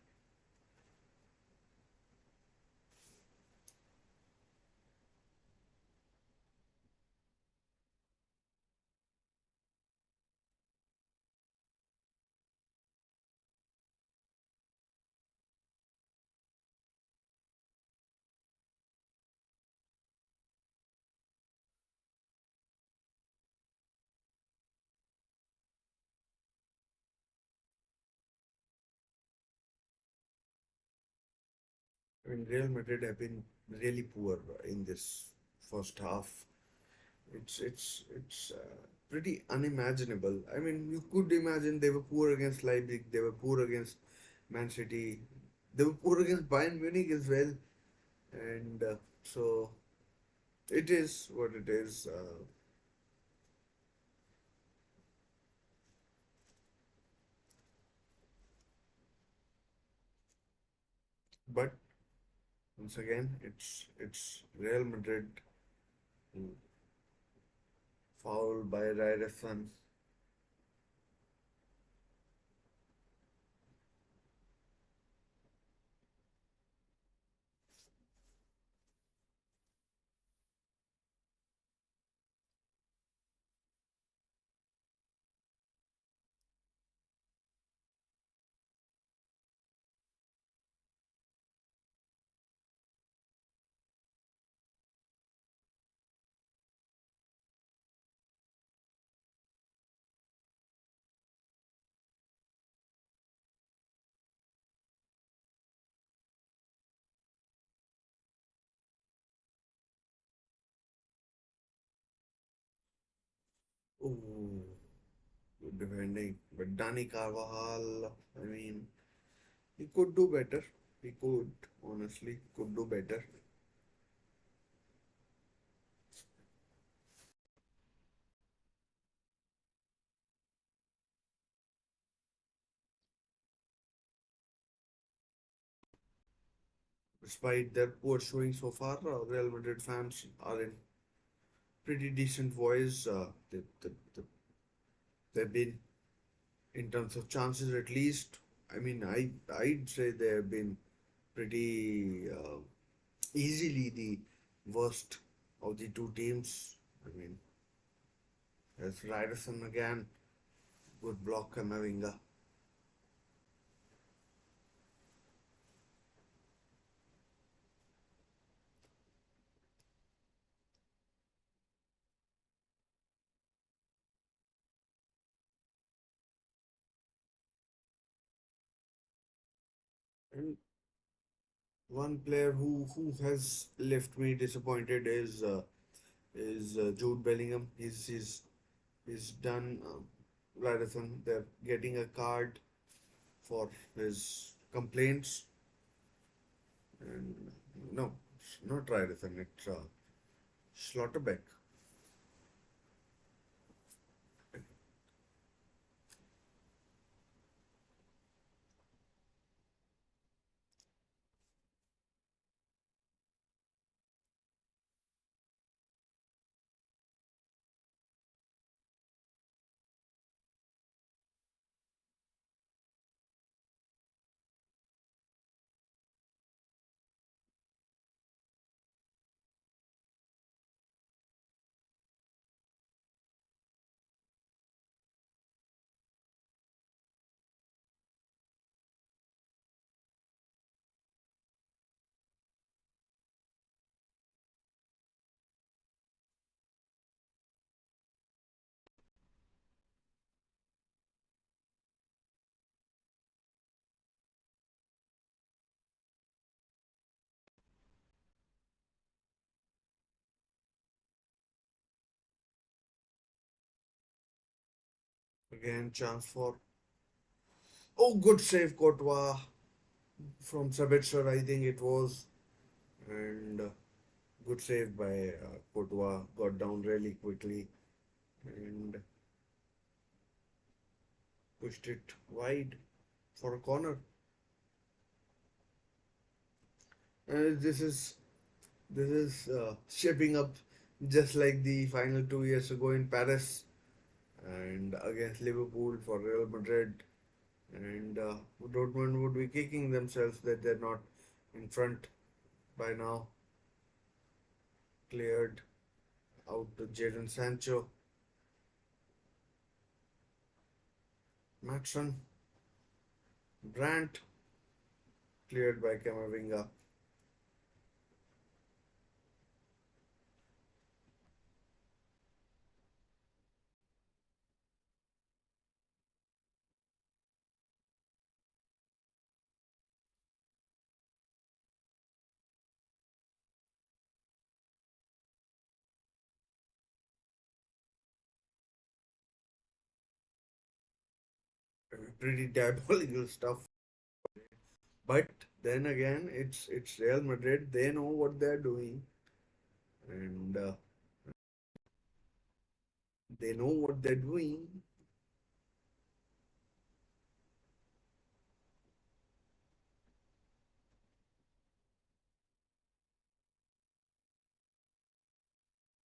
I mean, Real Madrid have been really poor in this first half. It's pretty unimaginable. I mean, you could imagine they were poor against Leipzig, they were poor against Man City, they were poor against Bayern Munich as well, and so it is what it is. But once again, it's Real Madrid who fouled by Ryerson. Oh, good defending. But Dani Carvajal, I mean, he could do better. He could, honestly, could do better. Despite their poor showing so far, Real Madrid fans are in pretty decent voice. They've been, in terms of chances at least, I mean, I'd say they have been pretty easily the worst of the two teams. I mean, there's Ryerson again, good block Kamavinga. And one player who has left me disappointed is Jude Bellingham. He's done Ryerson. They're getting a card for his complaints, and no, it's not Ryerson. It's Schlotterbeck. Again, chance for, oh, good save, Courtois from Sabitzer, I think it was, and good save by Courtois. Got down really quickly and pushed it wide for a corner. This is shaping up just like the final 2 years ago in Paris and against Liverpool for Real Madrid. And Dortmund would be kicking themselves that they're not in front by now. Cleared out to Jadon Sancho. Matson. Brandt. Cleared by Camavinga. pretty diabolical stuff. But then again, it's Real Madrid. They know what they're doing, and they know what they're doing.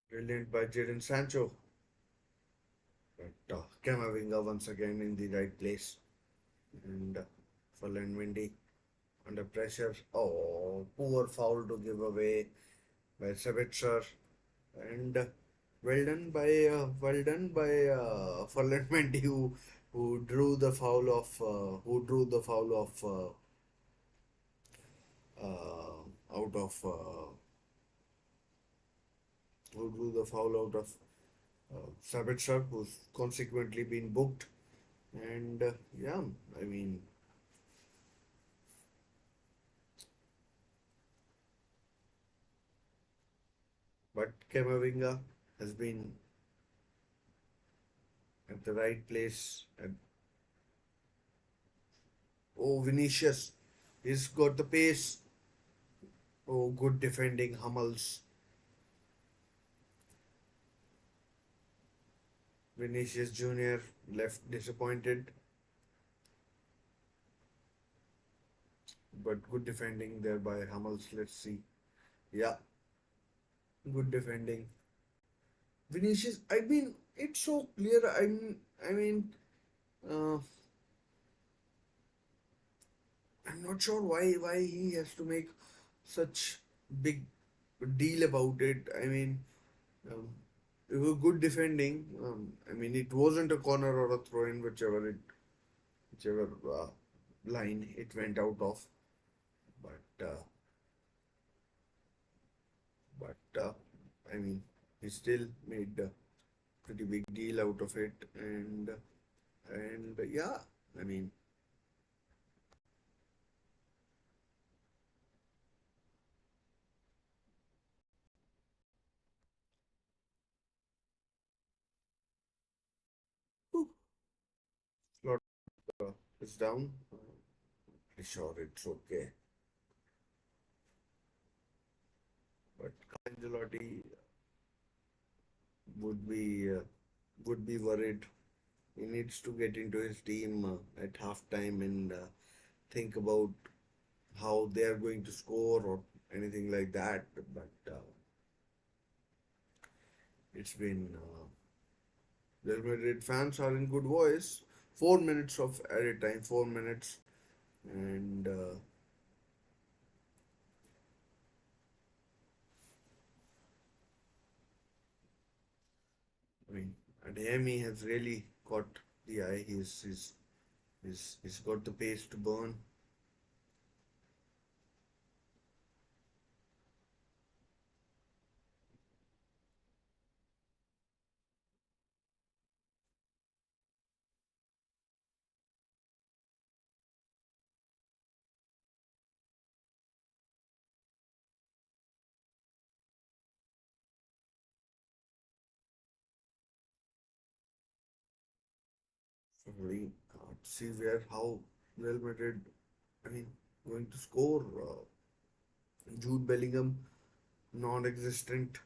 Brilliant by Jadon Sancho, but Camavinga once again in the right place, and Ferland Mendy under pressure. Oh, poor foul to give away by Sabitzer, and well done by Ferland Mendy who drew the foul of out of who drew the foul out of Sabitzer, who's consequently been booked. And yeah, I mean, but Camavinga has been at the right place. And, oh, Vinicius, he's got the pace. Oh, good defending, Hummels. Vinicius Jr. left disappointed, but good defending there by Hummels. Let's see. Yeah, good defending. Vinicius, I mean, it's so clear. Uh, I'm not sure why he has to make such big deal about it. I mean, um, it was good defending. I mean, it wasn't a corner or a throw in, whichever line it went out of. But but I mean, he still made a pretty big deal out of it, and yeah, I mean, whew, slot is down. Pretty sure it's okay, but Angelotti would be uh, would be worried. He needs to get into his team at halftime and think about how they are going to score or anything like that. But it's been Real Madrid fans are in good voice. 4 minutes of added time, 4 minutes, and I mean, Adeyemi has really caught the eye. He's got the pace to burn. So really can't see where how Real Madrid, I mean, going to score. Jude Bellingham, non-existent.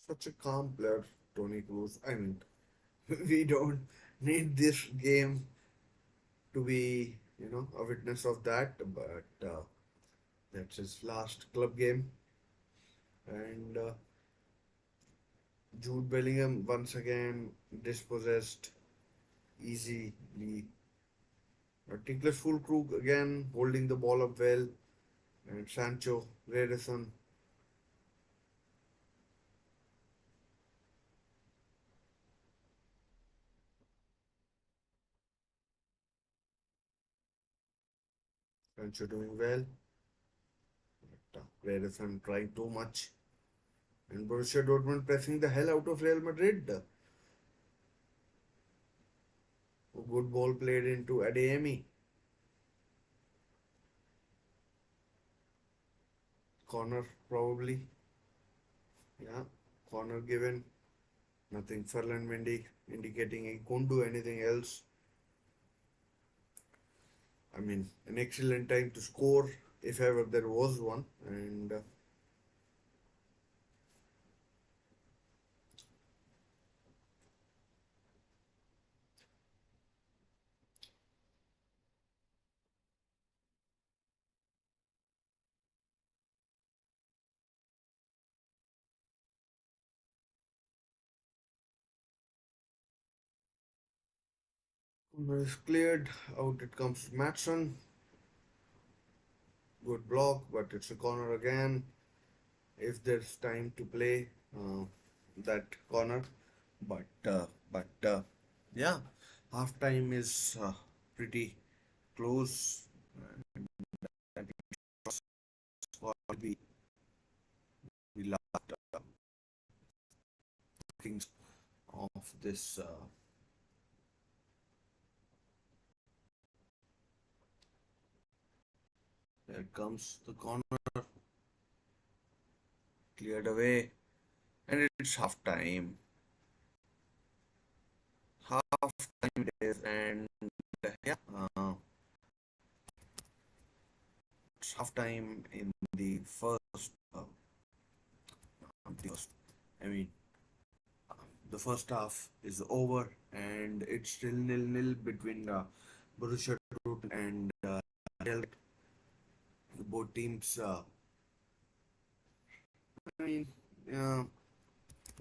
Such a calm player, Tony Cruz. I mean, we don't need this game to be, a witness of that. But That's his last club game. And Jude Bellingham once again dispossessed easily. Nicholas Fulkrug again holding the ball up well. And Sancho, Rederson. Sancho doing well. Rederson trying too much. And Borussia Dortmund pressing the hell out of Real Madrid. A good ball played into Adeyemi. Corner probably. Yeah, corner given. Nothing. Ferland Mendy indicating he couldn't do anything else. I mean, an excellent time to score if ever there was one. And corner is cleared. Out it comes Matson. Good block, but it's a corner again. If there's time to play that corner, but yeah, half time is pretty close. And we we last things of this. There comes the corner cleared away, and it's half time. Half time it is, and yeah, it's half time in the first. The first I mean, the first half is over, and it's still nil-nil between Borussia Dortmund and Real. Both teams. I mean, uh,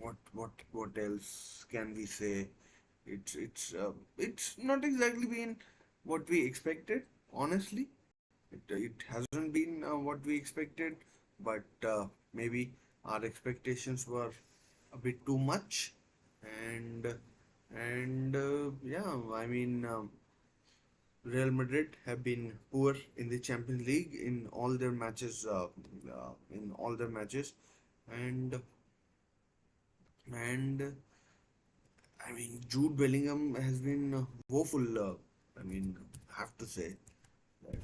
what else can we say? It's not exactly been what we expected. Honestly, it hasn't been what we expected, but maybe our expectations were a bit too much, and yeah, I mean. Real Madrid have been poor in the Champions League in all their matches, and and I mean Jude Bellingham has been woeful. I mean, I have to say that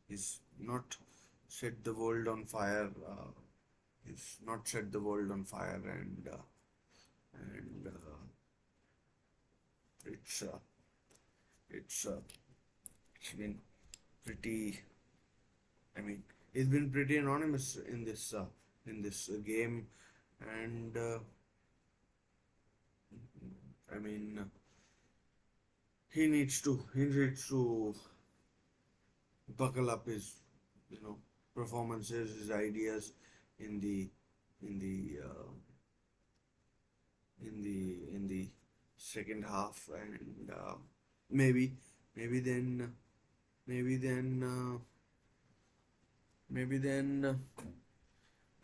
he's not set the world on fire. He's not set the world on fire, and it's uh, it's uh, it's been pretty. I mean, he's been pretty anonymous in this game, and I mean, he needs to buckle up his performances, his ideas in the in the in the second half, and maybe maybe then maybe then maybe then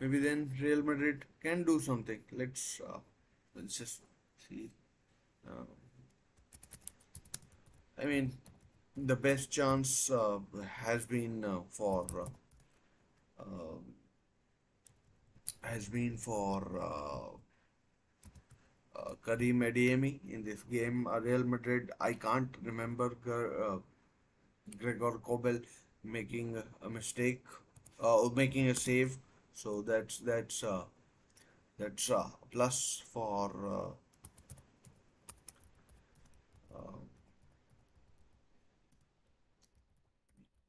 maybe then Real Madrid can do something. Let's just see. Uh, I mean, the best chance has been uh, Karim Adeyemi in this game. Real Madrid. I can't remember Gregor Kobel making a mistake or making a save. So that's a plus for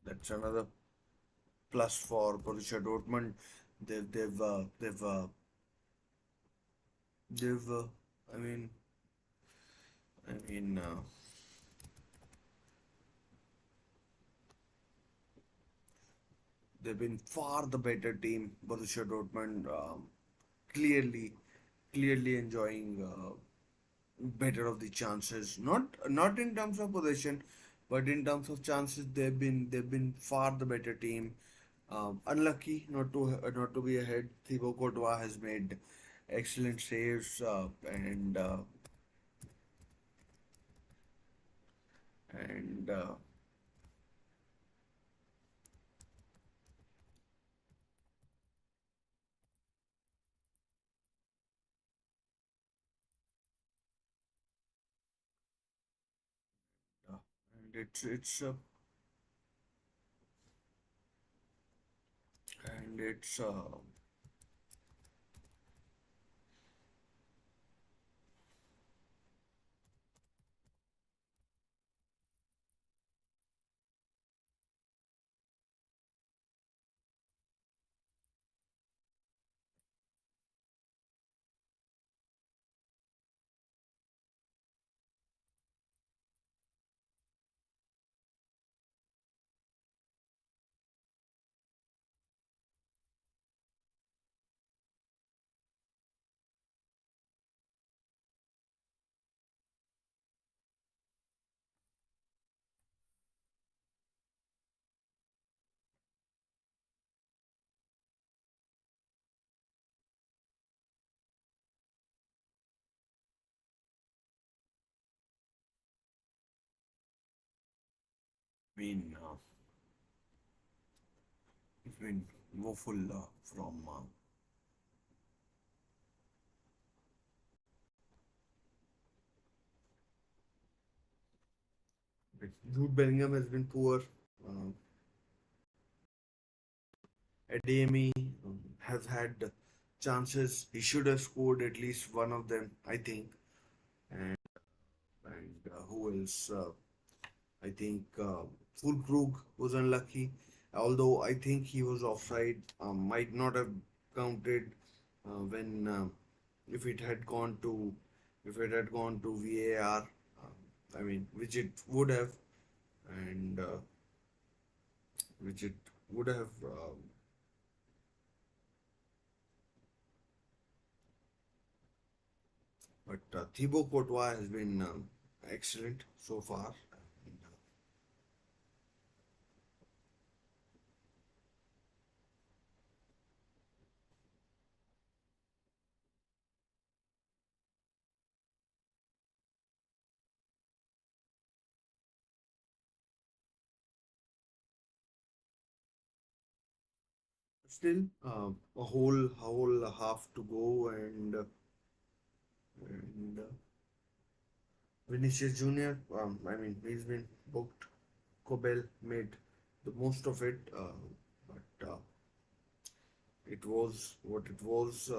that's another plus for Borussia Dortmund. They've they've uh, they've uh, they've I mean I mean They've been far the better team. Borussia Dortmund clearly, clearly enjoying better of the chances. Not in terms of possession, but in terms of chances, they've been far the better team. Unlucky not to be ahead. Thibaut Courtois has made excellent saves and uh, and it's been it's been woeful from Jude Bellingham has been poor. Uh, Adeyemi has had chances. He should have scored at least one of them, I think. And who else? I think Fulkrug was unlucky, although I think he was offside. Might not have counted when if it had gone to VAR. I mean, which it would have, and which it would have. But Thibaut Courtois has been excellent so far. And, still, a whole half to go, and Vinicius Junior. I mean, he's been booked. Kobel made the most of it, but it was what it was.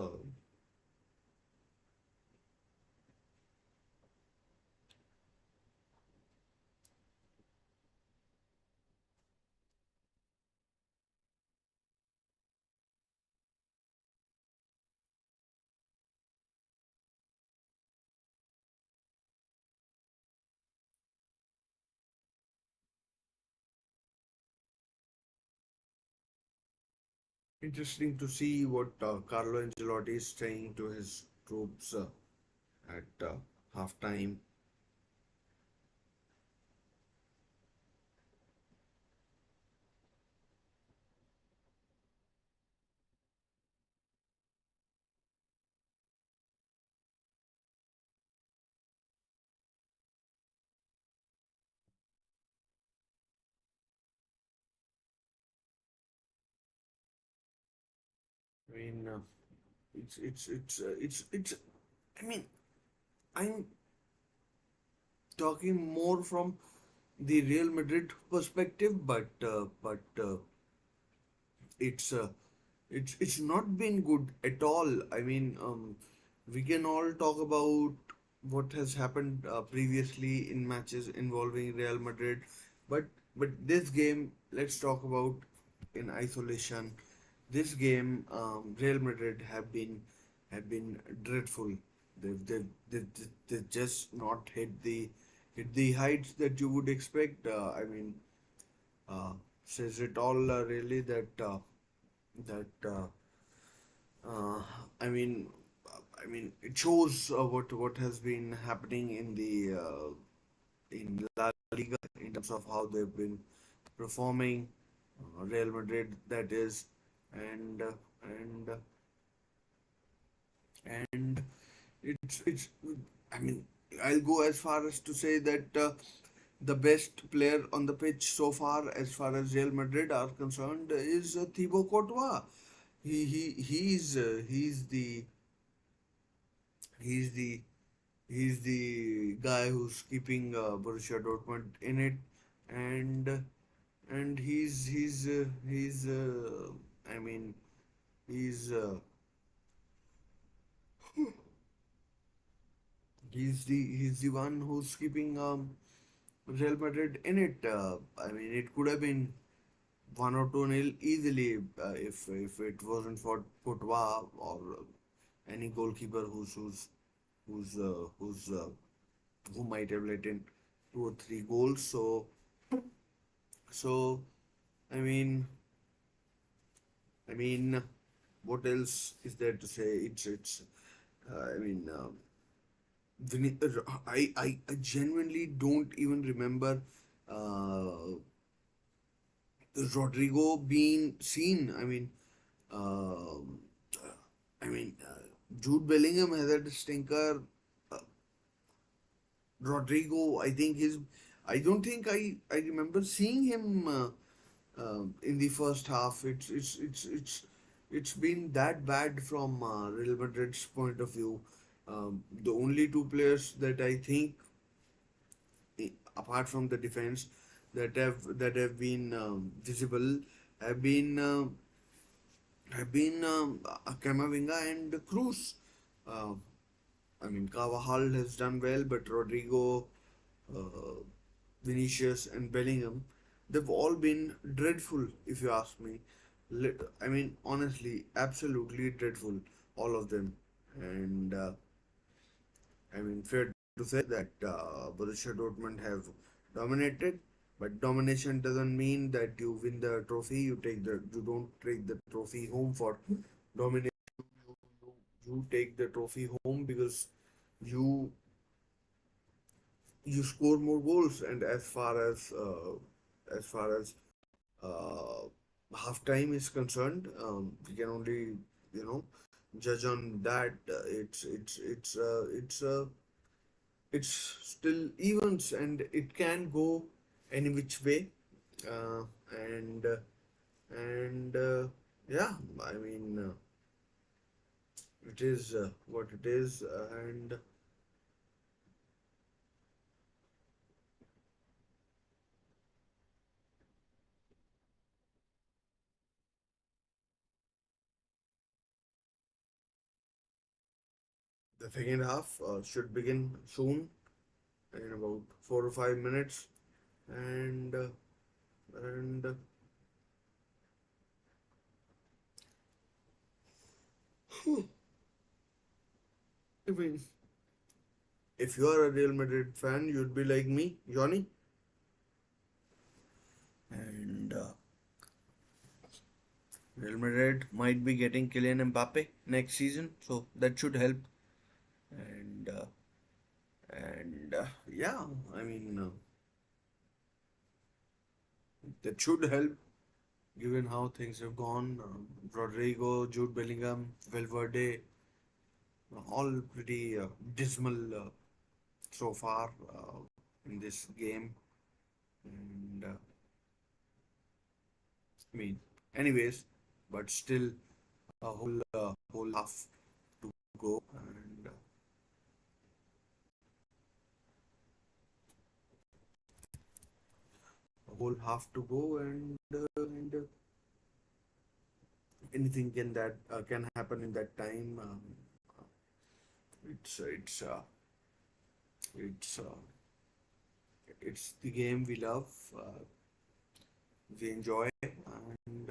Interesting to see what Carlo Ancelotti is saying to his troops at halftime. I mean, it's. I mean, I'm talking more from the Real Madrid perspective, but it's it's not been good at all. I mean, we can all talk about what has happened previously in matches involving Real Madrid, but this game, let's talk about in isolation. This game, Real Madrid have been dreadful. They've just not hit the heights that you would expect. I mean, uh, says it all, really. That uh, I mean, it shows what has been happening in La Liga in terms of how they've been performing. Real Madrid, that is, and and and it's. I mean, I'll go as far as to say that the best player on the pitch so far, as far as Real Madrid are concerned, is Thibaut Courtois. He's he's the he's the guy who's keeping Borussia Dortmund in it, and he's I mean he's he's the one who's keeping Real Madrid in it. I mean, it could have been 1 or 2 nil easily if it wasn't for Courtois or any goalkeeper who's who might have let in 2 or 3 goals. So I mean I mean what else is there to say? It's I mean I genuinely don't even remember uh, Rodrigo being seen. Um Jude Bellingham has had a stinker. Uh, Rodrigo, I think his. I don't think I remember seeing him in the first half. It's been that bad from Real Madrid's point of view. The only two players that I think, apart from the defense, that have been visible have been Camavinga and Cruz. Uh, Carvajal has done well, but Rodrigo, uh, Vinicius, and Bellingham, they've all been dreadful, if you ask me. Honestly, absolutely dreadful, all of them. And fair to say that Borussia Dortmund have dominated, but domination doesn't mean that you win the trophy. You don't take the trophy home for domination. You take the trophy home because you you score more goals. And as far as uh, halftime is concerned, we can only judge on that. It's still events, and it can go any which way. Uh, and and Yeah, I mean, it is what it is, and the second half should begin soon in about 4 or 5 minutes, and and I mean, if you are a Real Madrid fan, you'd be like me, Johnny, and Real Madrid might be getting Kylian Mbappe next season, so that should help. And yeah, I mean, that should help given how things have gone. Rodrigo, Jude Bellingham, Valverde, all pretty dismal so far in this game. And anyways, but still a whole half to go, and a whole half to go, and anything can happen in that time. It's it's uh, it's uh, it's the game we love, we enjoy, and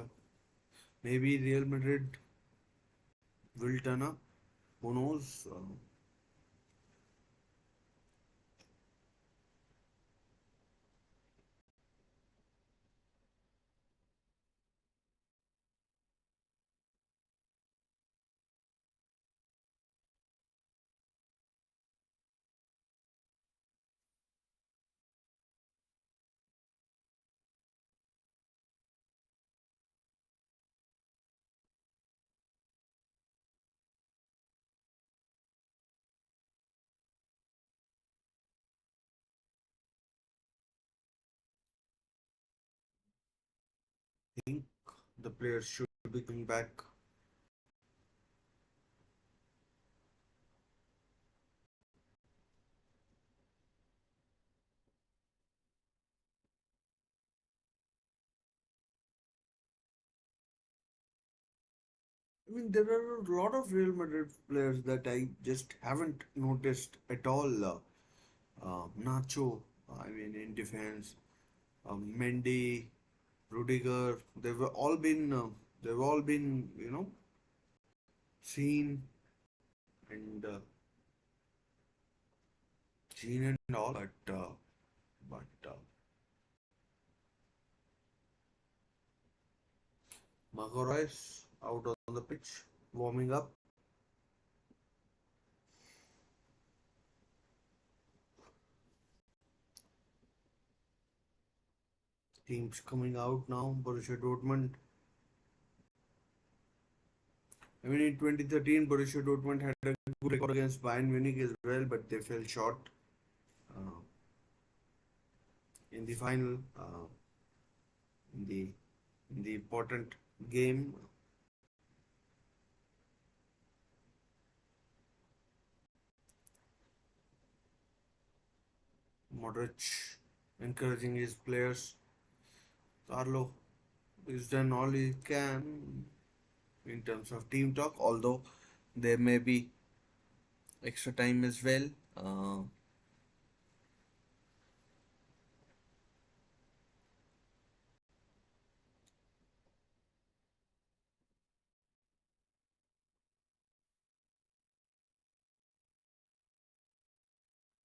maybe Real Madrid will turn up. Who knows? think the players should be coming back. I mean, there are a lot of Real Madrid players that I just haven't noticed at all. Nacho, I mean, in defense, Mendy, Rudiger, they've all been, seen and seen and all, but Maguire's out on the pitch, warming up. Teams coming out now. Borussia Dortmund. I mean, in 2013, Borussia Dortmund had a good record against Bayern Munich as well, but they fell short uh, in the final, in the in the important game. Modric encouraging his players. Carlo has done all he can in terms of team talk, although there may be extra time as well.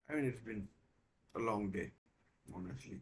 I mean, it's been a long day, honestly.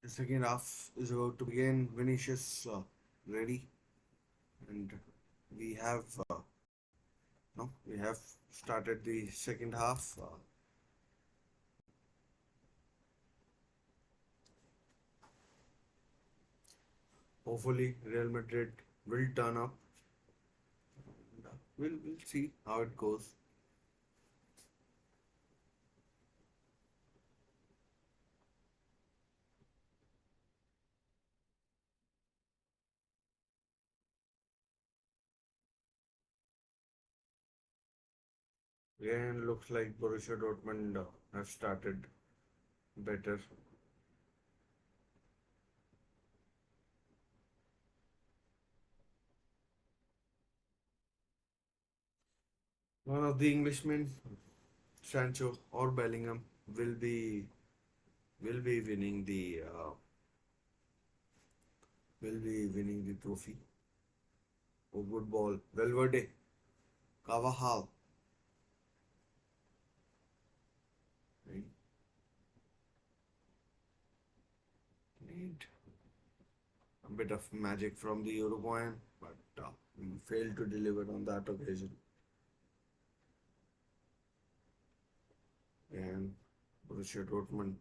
The second half is about to begin. Vinicius ready, and we have no, we have started the second half. Hopefully, Real Madrid will turn up. And, we'll see how it goes. Again, looks like Borussia Dortmund have started better. One of the Englishmen, Sancho or Bellingham, will be will be winning the trophy. Oh, good ball. Valverde, Carvajal. Right? Need a bit of magic from the Uruguayan, but we failed to deliver on that occasion. And Borussia Dortmund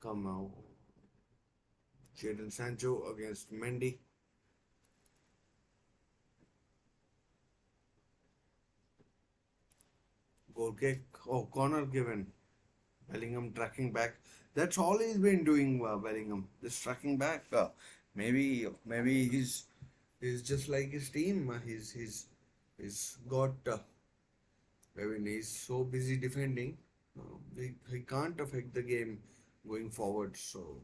come out. Jadon Sancho against Mendy. Goal kick. Oh, corner given. Bellingham tracking back. That's all he's been doing, Bellingham. Just tracking back. Maybe he's just like his team. He's got. I mean, he's so busy defending. He can't affect the game going forward. So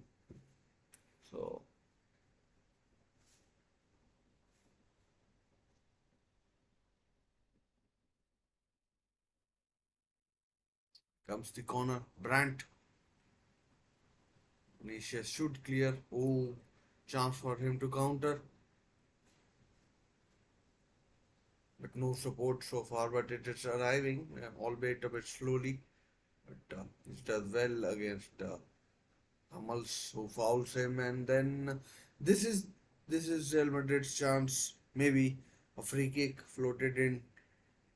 Comes the corner. Brandt. Vinicius should clear. Oh, chance for him to counter. But no support so far. But it is arriving, albeit a bit slowly. But he does well against Hummels, who fouls him. And then this is this is Real Madrid's chance. Maybe a free kick floated in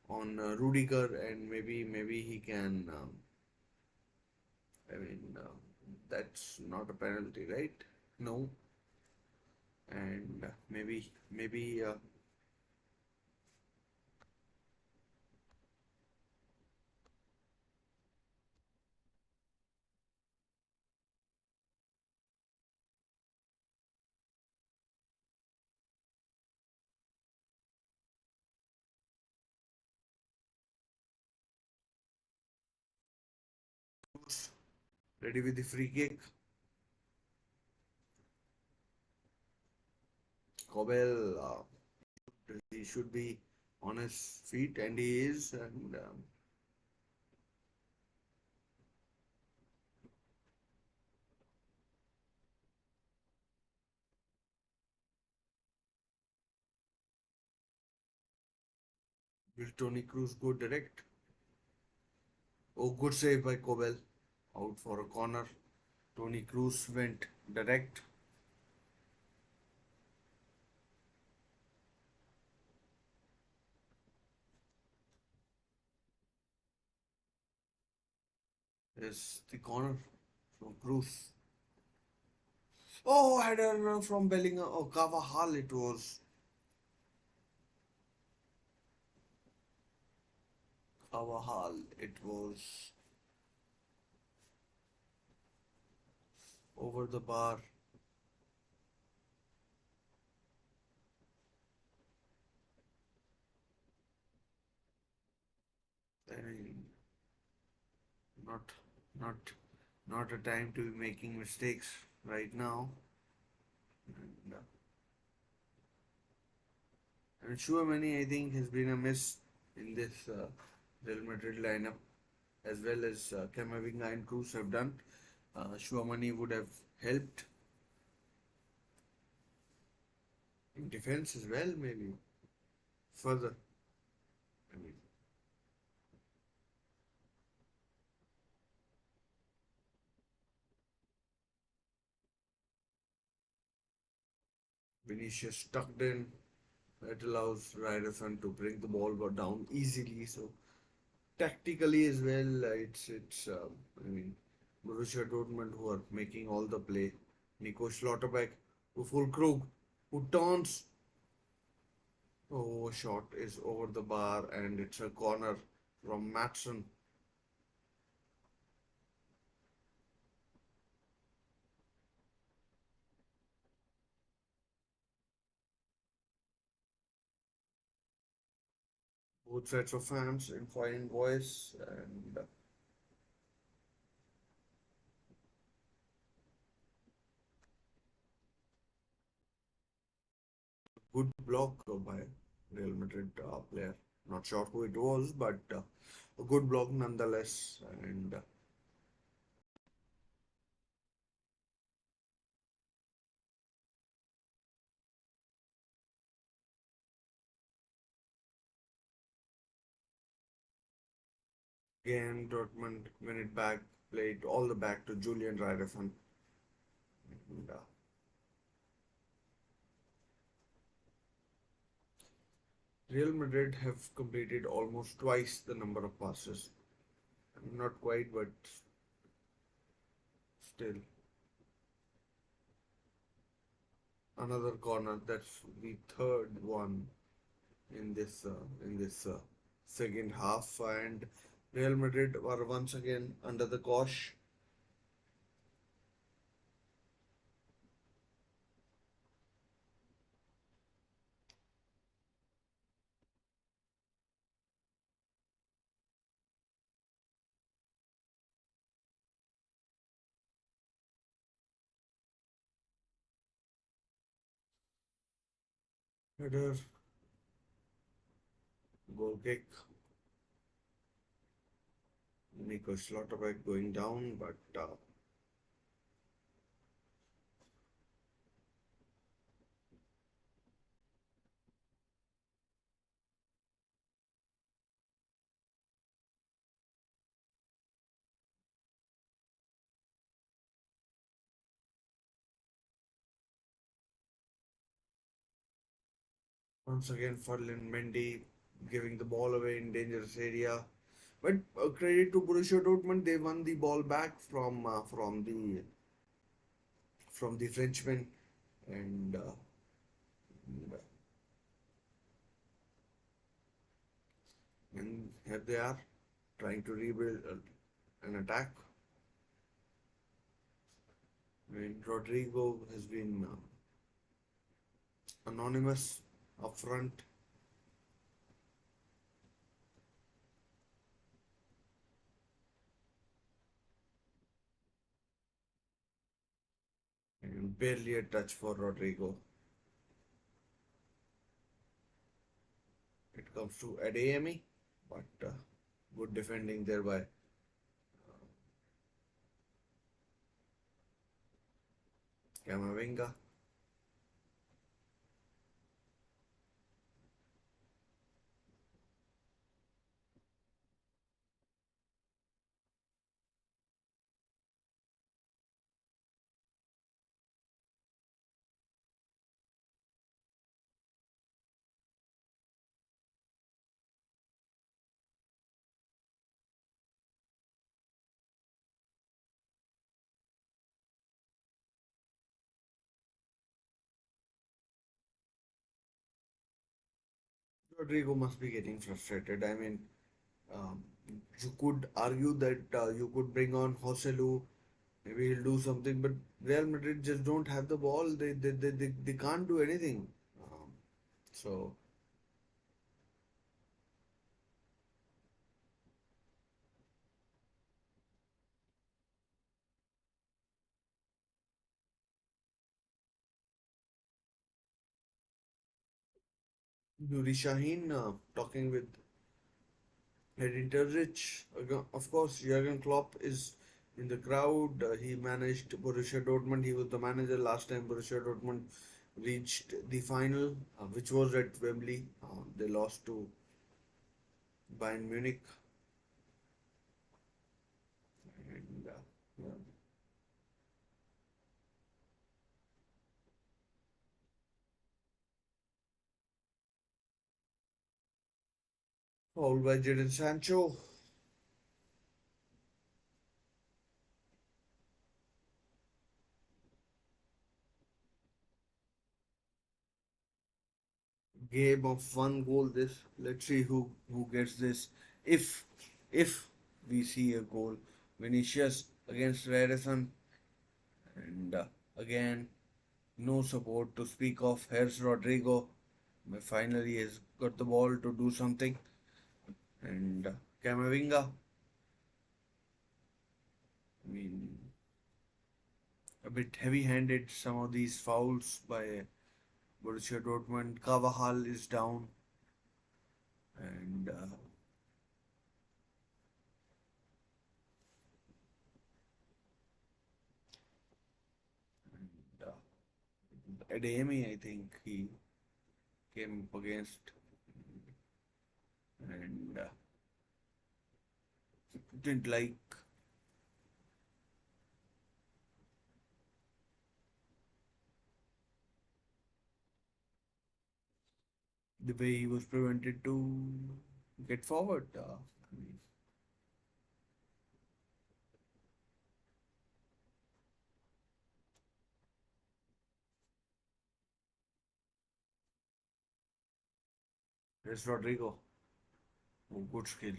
on Rudiger, and maybe he can. I mean, that's not a penalty, right? No, and maybe ready with the free kick. Kobel, he should be on his feet, and he is. And will Tony Cruz go direct? Oh, good save by Kobel. Out for a corner. Tony Cruz went direct. Is the corner from Cruz. Oh, header from Bellingham. Oh, Carvajal it was. Carvajal it was over the bar. I mean, not, not, not a time to be making mistakes right now. And Chouamani, I think, has been a miss in this Real Madrid lineup, as well as Camavinga and Cruz have done. Chouamani would have helped in defense as well, maybe further. I mean, Vinicius tucked in. It allows Ryerson to bring the ball down easily. So tactically as well, it's I mean Borussia Dortmund who are making all the play. Nico Schlotterbeck, who full Krug, who turns. Oh, shot is over the bar and it's a corner from Matson. Both sets of fans in fine voice and good block by Real Madrid player. Not sure who it was, but a good block nonetheless. And again, Dortmund win it back, played all the back to Julian Ryerson. And, Real Madrid have completed almost twice the number of passes. Not quite, but still. Another corner. That's the third one in this second half, and Real Madrid were once again under the cosh. Header, goal kick. Nico Schlotterbeck going down, but once again Ferland Mendy giving the ball away in dangerous area. But credit to Borussia Dortmund, they won the ball back from the Frenchman, and, and here they are trying to rebuild an attack. I mean, Rodrigo has been anonymous up front, and barely a touch for Rodrigo. It comes to Adeyemi, but good defending there by Camavinga. Rodrigo must be getting frustrated. I mean, um, you could argue that you could bring on Joselu, maybe he'll do something, but Real Madrid just don't have the ball. They can't do anything. So, Nuri Shaheen talking with Edin Terzic. Of course, Jurgen Klopp is in the crowd. He managed Borussia Dortmund. He was the manager last time Borussia Dortmund reached the final, which was at Wembley. They lost to Bayern Munich. And, yeah. Fouled by Jadon Sancho. Game of one goal. This. Let's see who gets this. If if we see a goal, Vinicius against Redison, and again no support to speak of. Here's Rodrigo. Finally has got the ball to do something, and Camavinga. I mean, a bit heavy-handed. Some of these fouls by Borussia Dortmund. Carvajal is down, and Adeyemi, I think he came up against, and didn't like the way he was prevented to get forward. I mean, there's Rodrigo. Oh, good skill.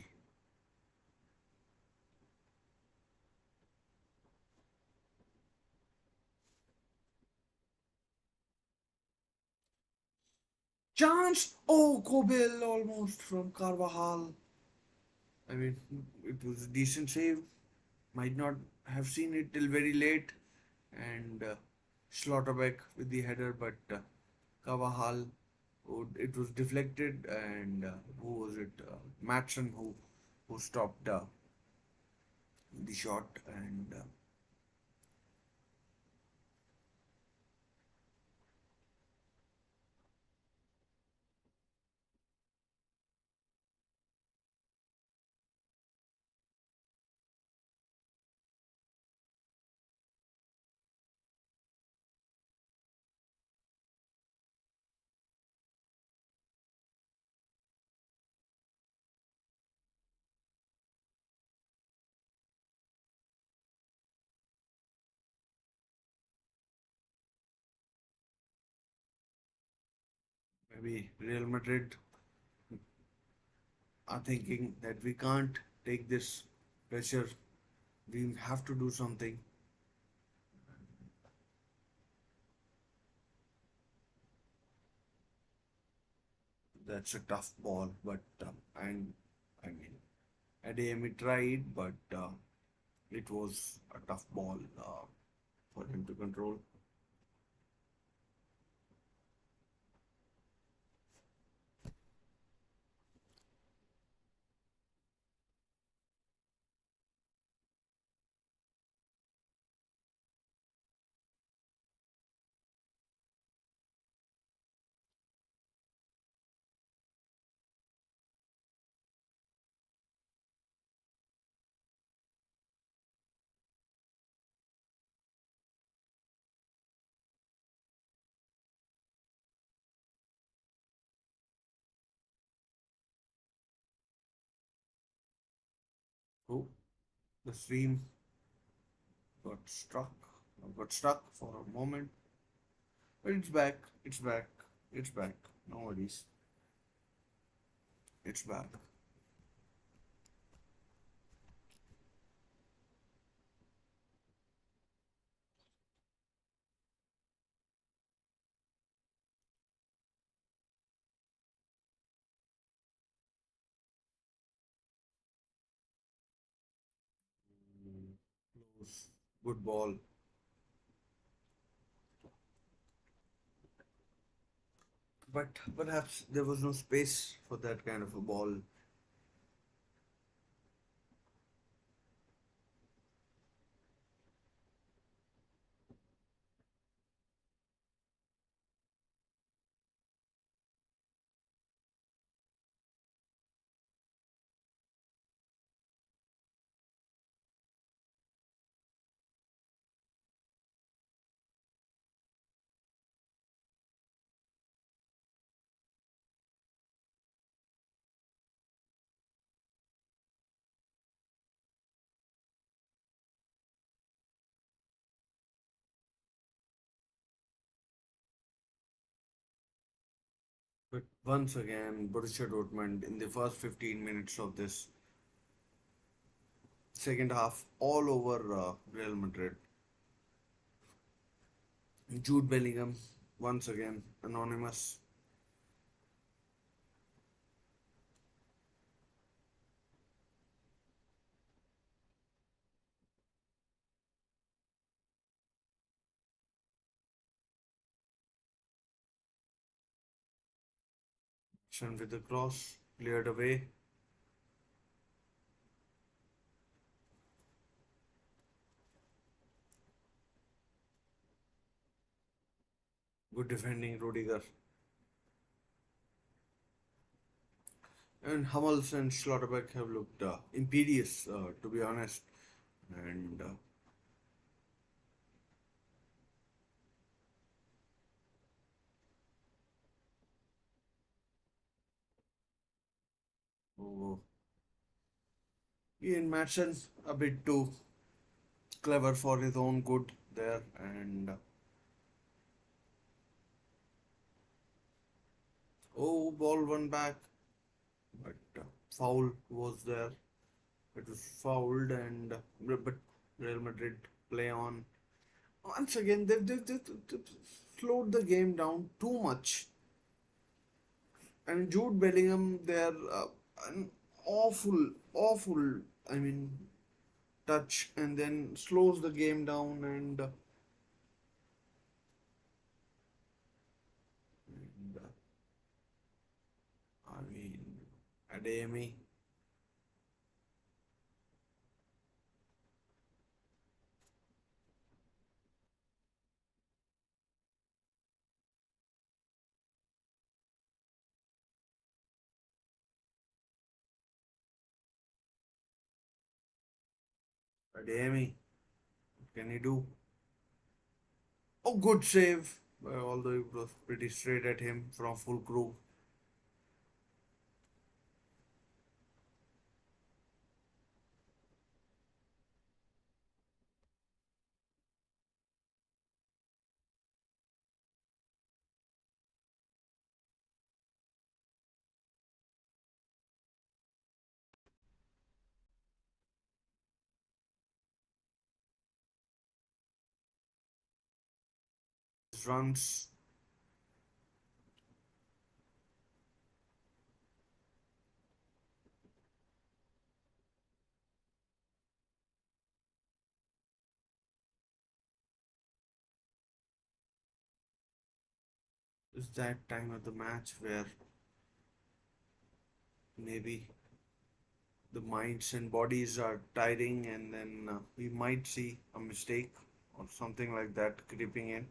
Chance! Oh, Kobel almost from Carvajal. I mean, it was a decent save. Might not have seen it till very late. And Schlotterbeck with the header, but Carvajal, oh, it was deflected. And who was it? Matson who stopped the shot, and maybe Real Madrid are thinking that we can't take this pressure. We have to do something. That's a tough ball, but I mean, Adeyemi tried, but it was a tough ball for him to control. Oh, the stream got struck, got stuck for a moment, but it's back. It's back. It's back. No worries. It's back. Close. Good ball. But perhaps there was no space for that kind of a ball. But once again, Borussia Dortmund in the first 15 minutes of this second half, all over Real Madrid. Jude Bellingham, once again, anonymous. Action with the cross, cleared away. Good defending, Rudiger. And Hummels and Schlotterbeck have looked imperious, to be honest. And oh, Ian Madsen, a bit too clever for his own good there. And oh, ball won back. But foul was there. It was fouled, and but Real Madrid play on. Once again, they slowed the game down too much. And Jude Bellingham, they're an awful, I mean, touch, and then slows the game down. And I mean, Adeyemi, Ademi, what can he do? Oh, good save. Although it was pretty straight at him from full crew. Runs. Is that time of the match where maybe the minds and bodies are tiring, and then we might see a mistake or something like that creeping in.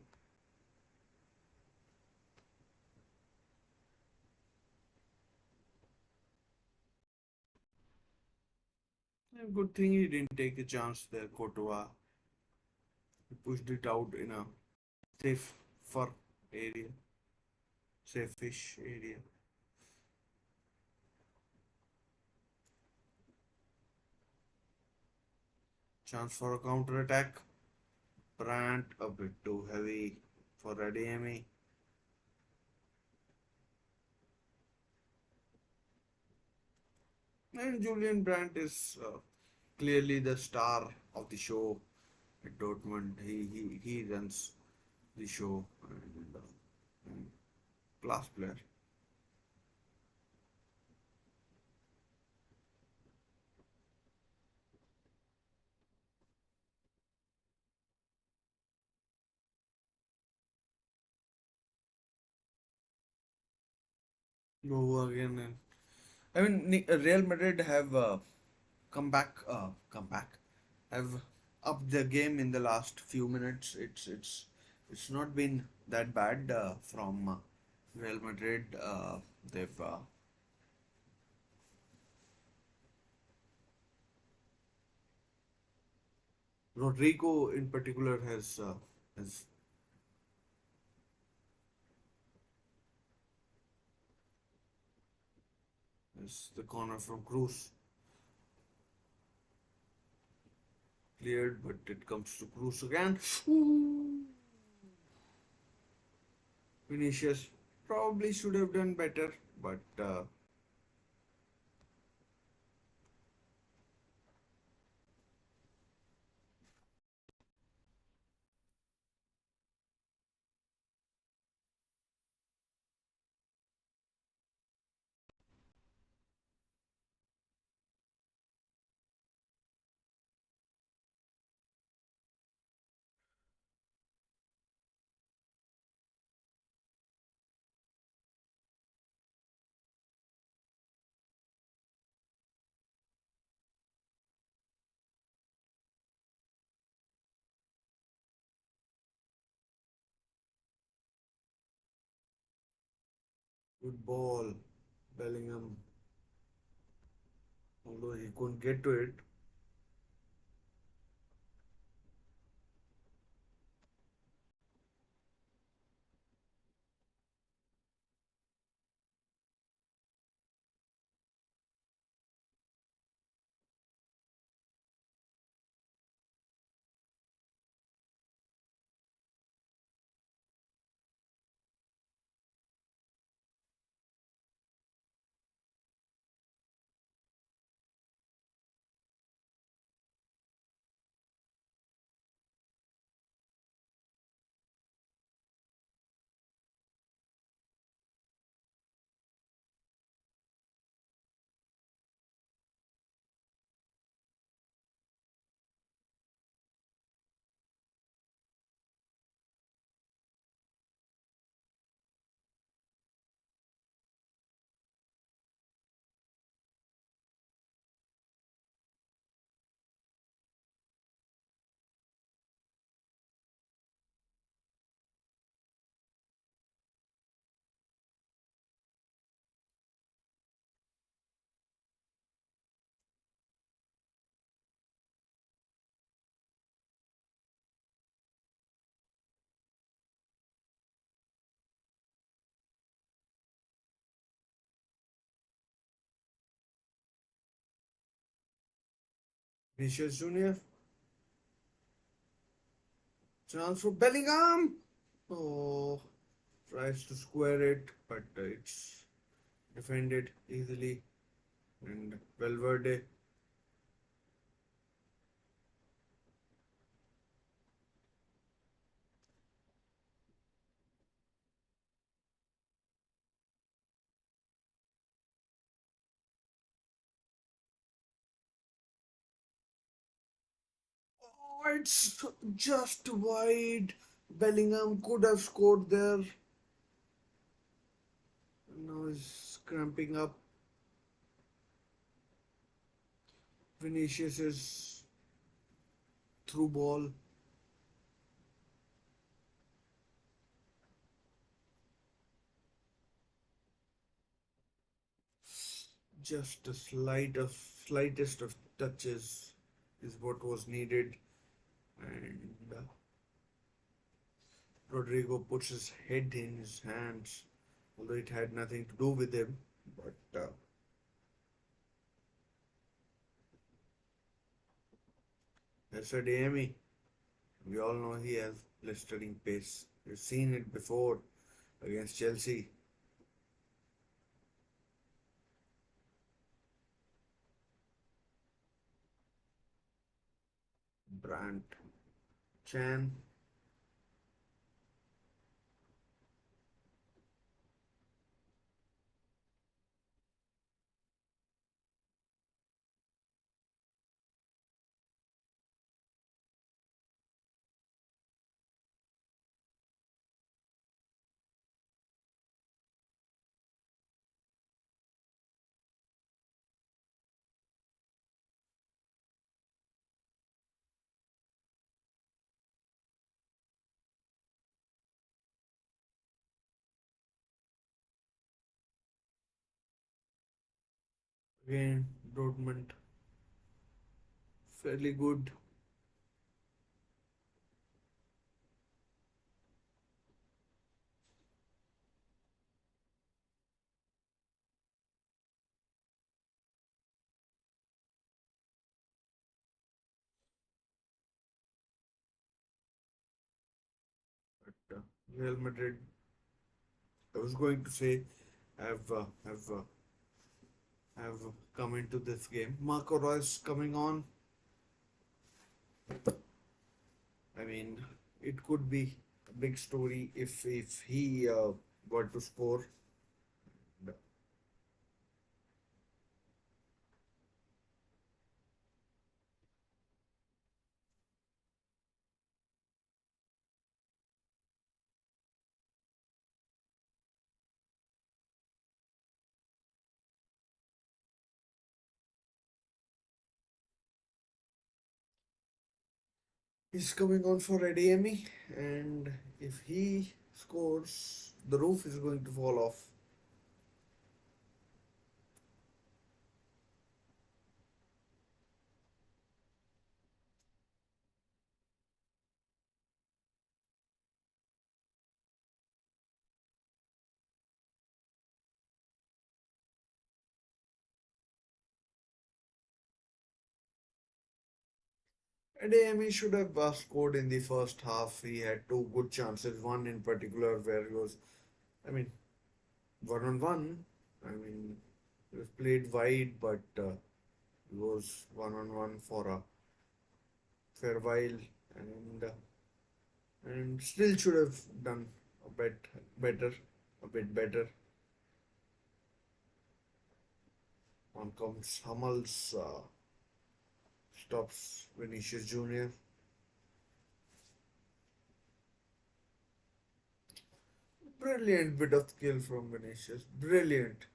Good thing he didn't take a chance there, Courtois. He pushed it out in a safe fur area, safe-ish area. Chance for a counter attack. Brandt a bit too heavy for Adeyemi. And Julian Brandt is clearly the star of the show at Dortmund. He runs the show, and class player. Go again, and I mean Real Madrid have come back, have upped the game in the last few minutes. It's not been that bad from Real Madrid. They've Rodrigo in particular has has the corner from Cruz cleared, but it comes to Cruz again. Ooh. Vinicius probably should have done better, but good ball, Bellingham. Although he couldn't get to it, Vinicius Junior. Chance for Bellingham. Oh, tries to square it, but it's defended easily. And Valverde. Oh, it's just wide. Bellingham could have scored there. Now he's cramping up. Vinicius is through ball. Just a slightest of touches is what was needed, and Rodrigo puts his head in his hands, although it had nothing to do with him. But that's a Amy. We all know he has blistering pace. We've seen it before against Chelsea. Brandt, Chan, again Dortmund, fairly good. But Real Madrid, I was going to say, have come into this game. Marco Reus coming on. I mean, it could be a big story if he got to score. He's coming on for Adeyemi, and if he scores, the roof is going to fall off. Adeyemi should have scored in the first half. He had two good chances, one in particular where he was, I mean, one on one. I mean, he was played wide, but he was one on one for a fair while, and and still should have done a bit better, a bit better. On comes Hummels, stops Vinicius Junior. Brilliant bit of skill from Vinicius. Brilliant.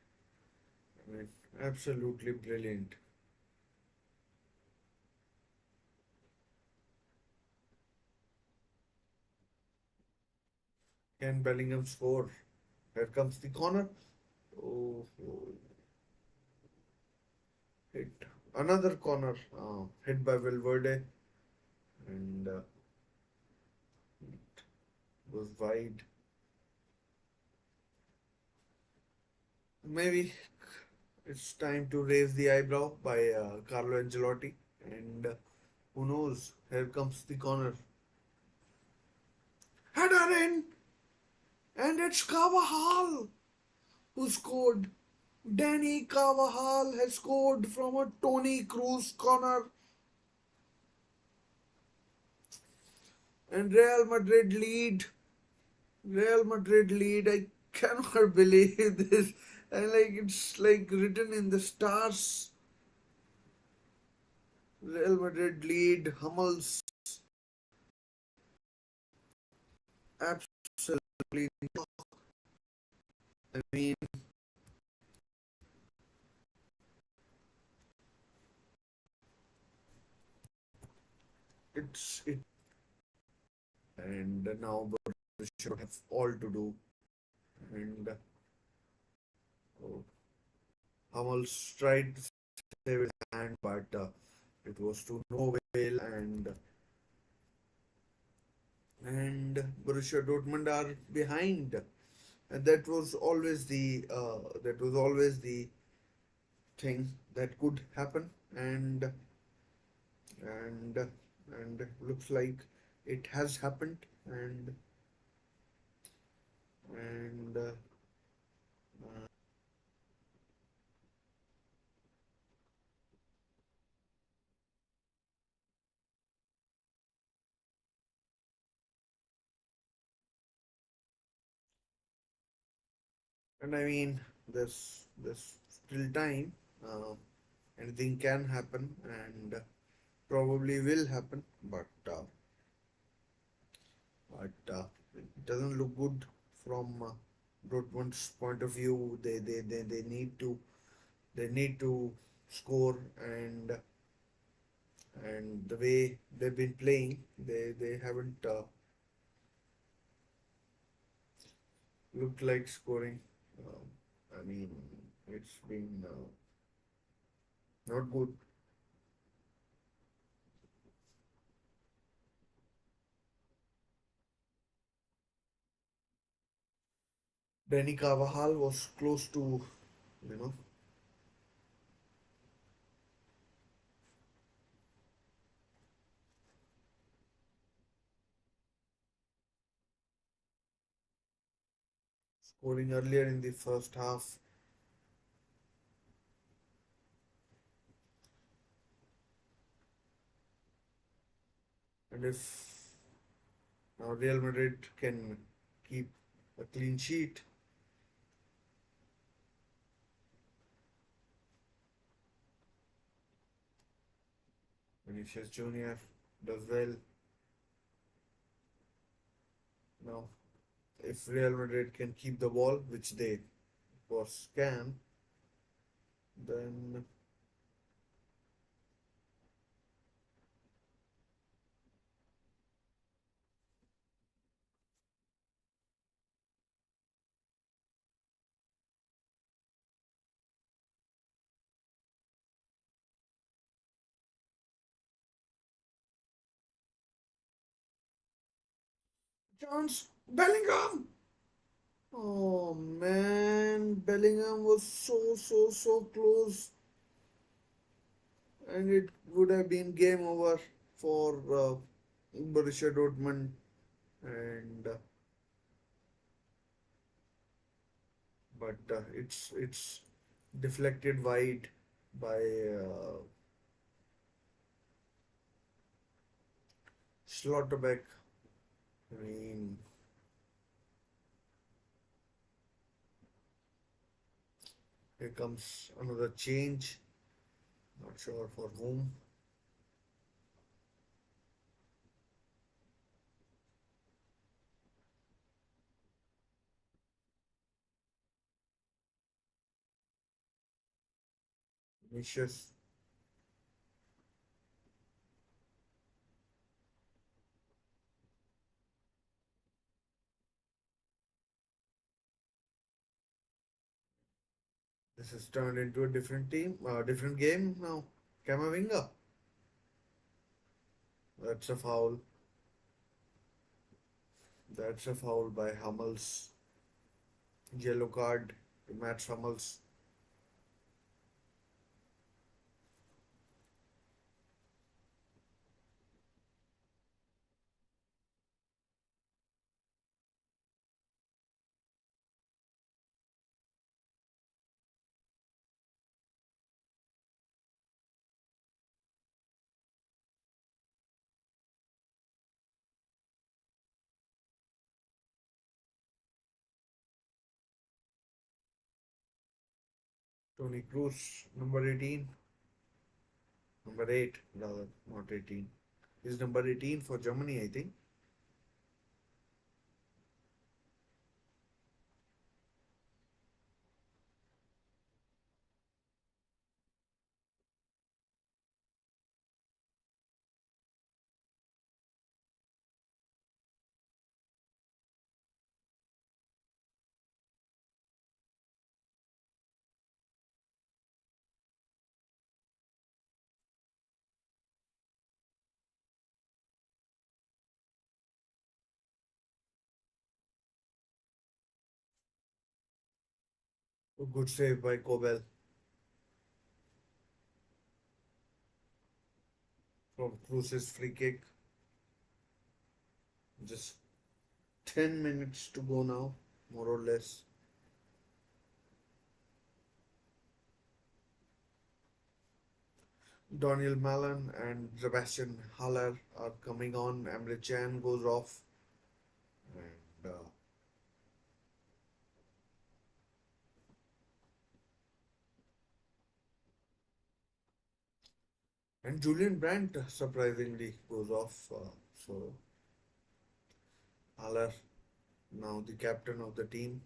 I mean, absolutely brilliant. Can Bellingham score? Here comes the corner. Oh, oh, hit. Another corner. Hit by Valverde. And goes wide. Maybe it's time to raise the eyebrow by Carlo Ancelotti. And who knows? Here comes the corner. Header in! And it's Carvajal who scored. Danny Carvajal has scored from a Tony Cruz corner. And Real Madrid lead. Real Madrid lead. I cannot believe this. And like it's like written in the stars. Real Madrid lead. Hummels absolutely. I mean, it. And now Borussia have all to do. And oh, Hummels tried to save his hand, but it was to no avail. And Borussia Dortmund are behind. And that was always the thing that could happen. And looks like it has happened. And I mean, there's still time. Uh, Anything can happen, and probably will happen, but it doesn't look good from Dortmund's point of view. They need to score, and the way they've been playing, they haven't looked like scoring. I mean, it's been not good. Danny Carvajal was close to, you know, scoring earlier in the first half. And if now Real Madrid can keep a clean sheet, Vinicius Junior does well. Now, if Real Madrid can keep the ball, which they of course can, then chance Bellingham. Oh man, Bellingham was so close, and it would have been game over for Borussia Dortmund. And but it's deflected wide by Schlotterbeck. I mean, here comes another change. Not sure for whom. Vinicius. This is turned into a different team, different game now. Kamavinga. That's a foul. That's a foul by Hummels. Yellow card to Matt Hummels. Tony Cruz, number 18, number 8, rather, not 18. Is number 18 for Germany, I think. A good save by Kobel from Cruz's free kick. Just 10 minutes to go now, more or less. Daniel Malin and Sebastian Haller are coming on. Emre Can goes off. And Julian Brandt surprisingly goes off. So Haller, now the captain of the team.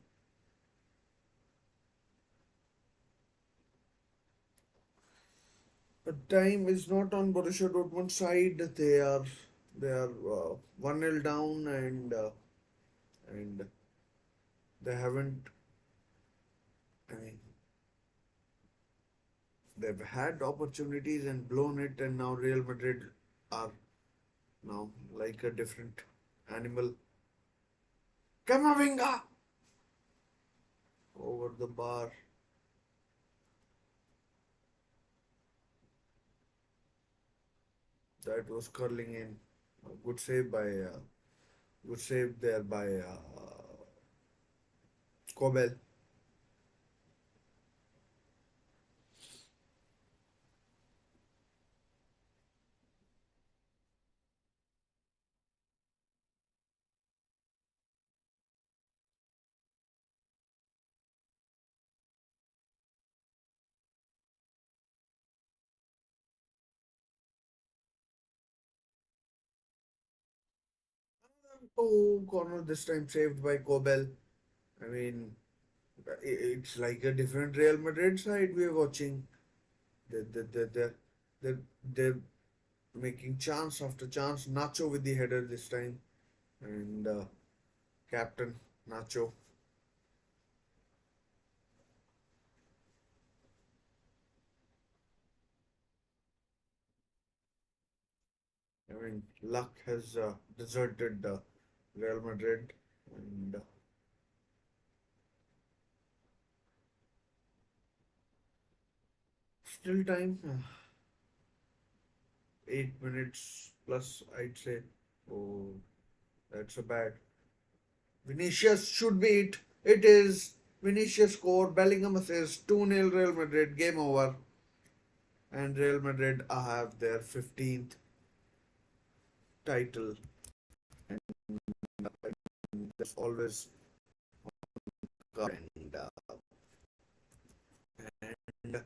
The time is not on Borussia Dortmund side. They are 1-0 down, and they haven't. I mean, they've had opportunities and blown it, and now Real Madrid are now like a different animal. Kamavinga over the bar. That was curling in. Good save there by Kobel. Oh, corner this time saved by Kobel. I mean, it's like a different Real Madrid side we're watching. They're, they're making chance after chance. Nacho with the header this time, and captain Nacho. I mean, luck has deserted Real Madrid, and still time. 8 minutes plus, I'd say. Oh, that's a bad. Vinicius should be it. It is. Vinicius score. Bellingham assist. 2-0 Real Madrid. Game over. And Real Madrid have their 15th title. And that's always. And, and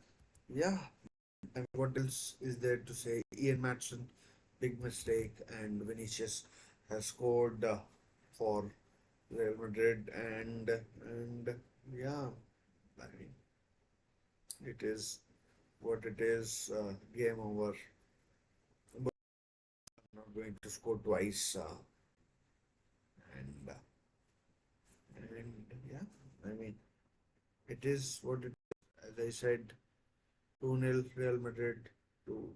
yeah. And what else is there to say? Ian Matson, big mistake. And Vinicius has scored for Real Madrid. And yeah. I mean, it is what it is. Game over. But not going to score twice. And yeah, I mean, it is what it is. As I said, 2-0 Real Madrid to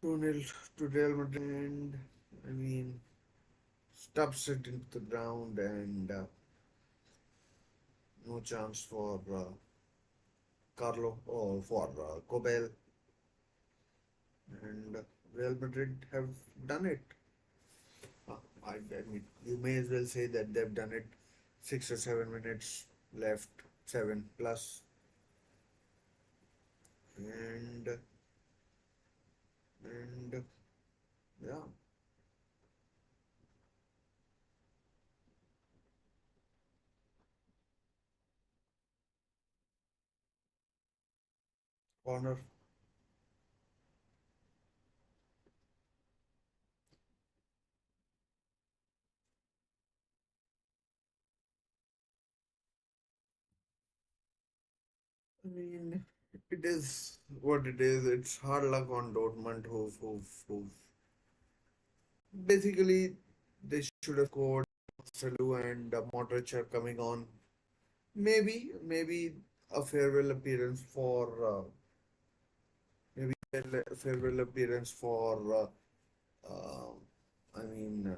2-0 to Real Madrid, and I mean, stubs it into the ground, and no chance for Carlo or for Kobel, and Real Madrid have done it. Uh, I mean, you may as well say that they've done it. 6 or 7 minutes left, seven plus, and and yeah, corner. I mean, it is what it is. It's hard luck on Dortmund, who basically they should have scored. Salu and Modric are coming on. Maybe a farewell appearance for maybe a farewell appearance for uh, I mean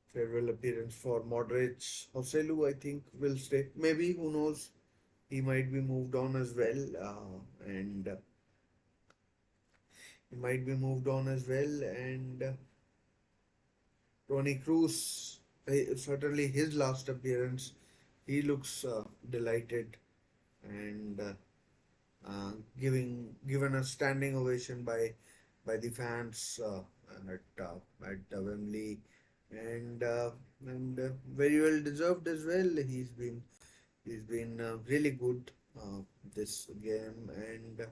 farewell appearance for Modric. Joselu, I think, will stay. Maybe, who knows? He might be moved on as well, and he might be moved on as well. And Tony Cruz, certainly his last appearance, he looks delighted and given a standing ovation by the fans at Wembley, and very well deserved as well. He's been really good this game, and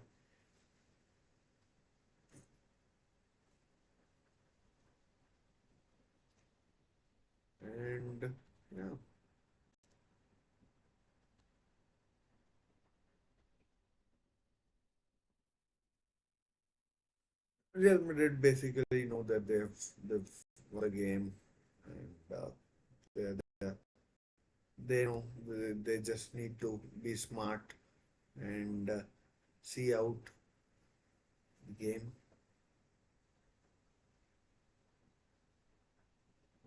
yeah, Real Madrid basically know that they've won the game, and they they know they just need to be smart and see out the game.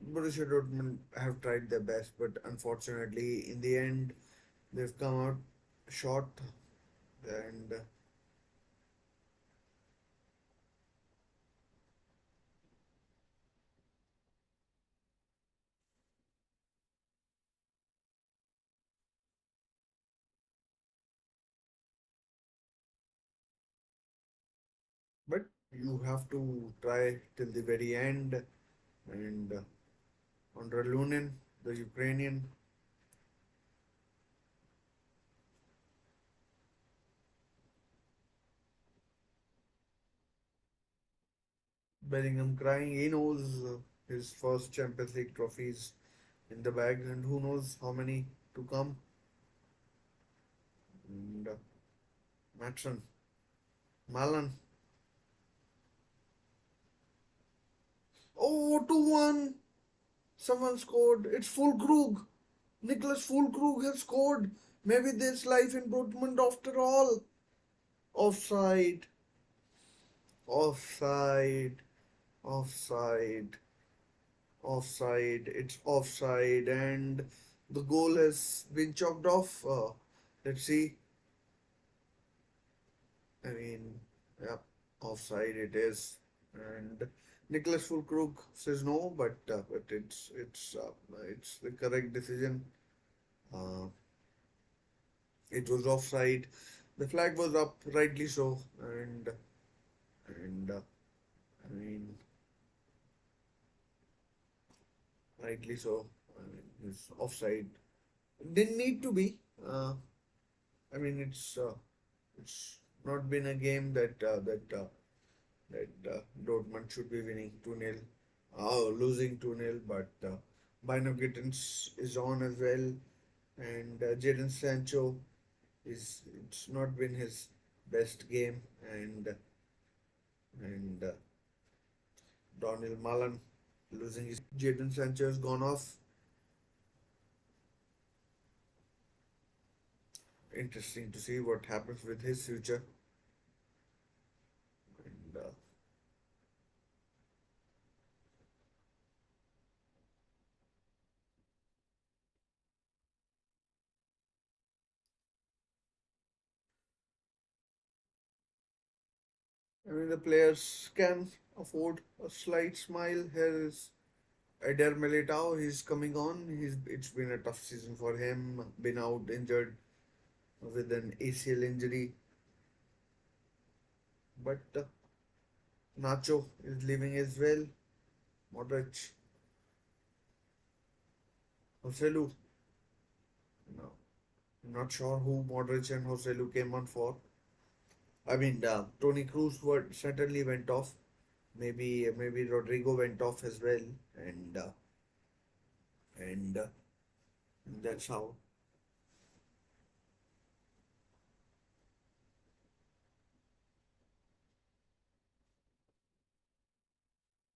Borussia Dortmund have tried their best, but unfortunately, in the end, they've come out short. And but you have to try till the very end. And Andrei Lunin, the Ukrainian, Bellingham crying. He knows his first Champions League trophies in the bag, and who knows how many to come. And Matson, Malan. Oh, 2-1. Someone scored. It's Fulkrug. Nicholas Fulkrug has scored. Maybe there's life in Dortmund after all. Offside. Offside. Offside. Offside. It's offside. And the goal has been chalked off. Let's see. I mean, yeah, offside it is. And Nicholas Fulkrug says no, but it's the correct decision. Uh, it was offside. The flag was up, rightly so, and I mean, rightly so. I mean, it's offside. Didn't need to be. I mean, it's not been a game that Dortmund should be winning 2-0, losing 2-0, but Bino Gittins is on as well, and Jadon Sancho it's not been his best game, and Donald Malan losing his Jadon Sancho has gone off. Interesting to see what happens with his future. And I mean, the players can afford a slight smile. Here is Eder Militao. He's coming on. It's been a tough season for him. Been out injured with an ACL injury, but Nacho is leaving as well. Modric, Joselu, no. Not sure who Modric and Joselu came on for. Tony Cruz certainly went off. Maybe Rodrigo went off as well, and uh, and that's how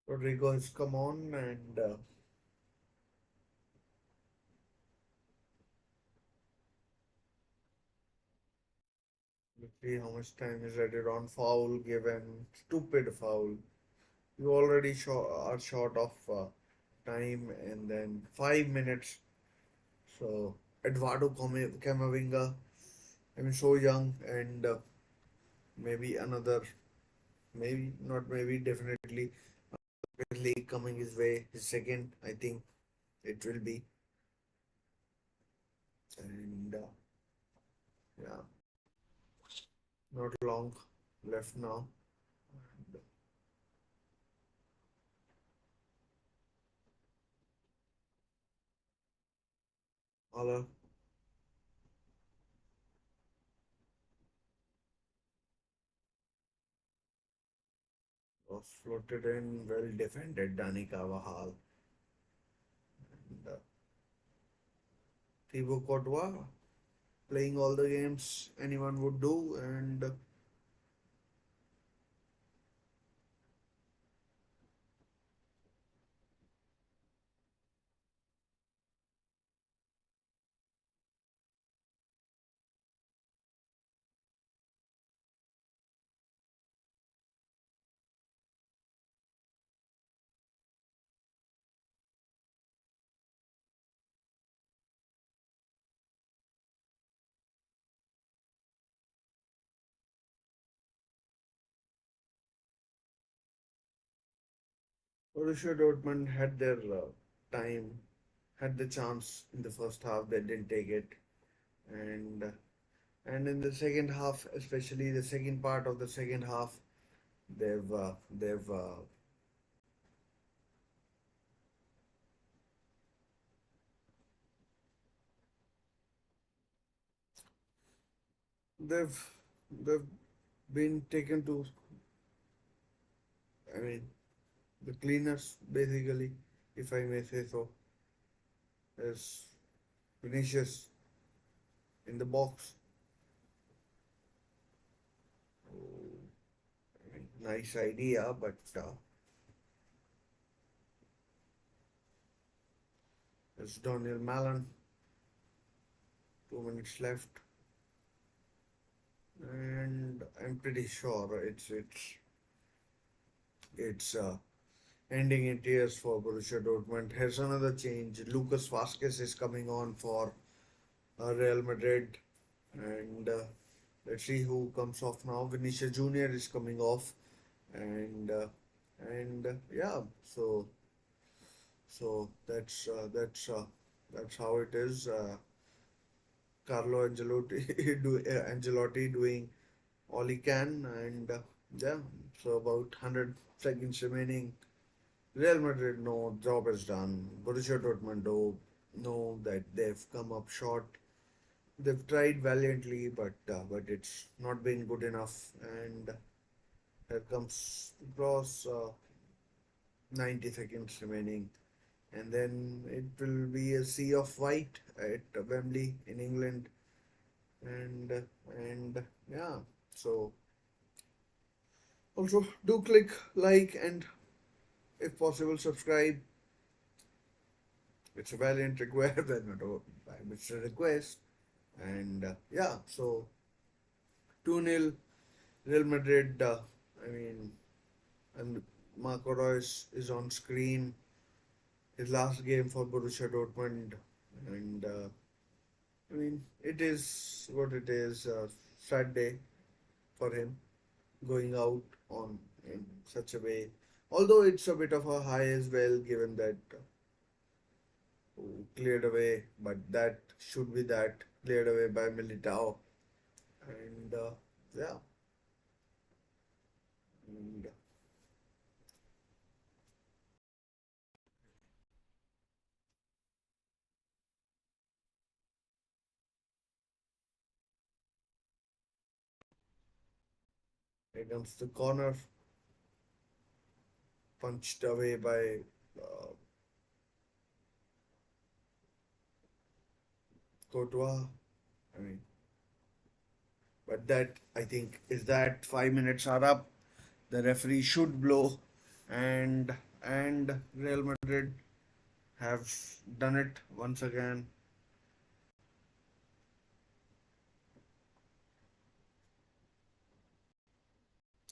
Rodrigo has come on. And let's see how much time is added on. Foul given, stupid foul. You already are short of time, and then 5 minutes. So Eduardo Camavinga, so young, and maybe another, maybe not, maybe definitely league coming his way. His second, I think it will be, and yeah, not long left now. And Allah was floated in, well defended, Dani Carvajal. And Thibaut Courtois playing all the games anyone would do, and Borussia Dortmund had their time, had the chance in the first half. They didn't take it, and and in the second half, especially the second part of the second half, they've they've they've been taken to, I mean, the cleaners basically, if I may say so, as Vinicius in the box. I mean, nice idea, but it's Daniel Malin. 2 minutes left, and I'm pretty sure it's ending in tears for Borussia Dortmund. Here's another change. Lucas Vasquez is coming on for Real Madrid, and let's see who comes off now. Vinicius Junior is coming off, and yeah, so that's how it is. Carlo Angelotti doing all he can, and yeah, so about 100 seconds remaining. Real Madrid know job is done. Borussia Dortmund know that they've come up short. They've tried valiantly, but it's not been good enough. And here comes cross, 90 seconds remaining, and then it will be a sea of white at Wembley in England, and yeah. So also do click like, and if possible subscribe. It's a valiant request, it's a request, and yeah. So 2-0 Real Madrid. I mean, and Marco Reus is on screen. His last game for Borussia Dortmund, and I mean, it is what it is. Sad day for him going out on in such a way. Although it's a bit of a high as well, given that cleared away, but that should be that cleared away by Militao, and yeah, and against the corner, punched away by uh, Courtois. I mean, but that I think is that 5 minutes are up. The referee should blow, and Real Madrid have done it once again.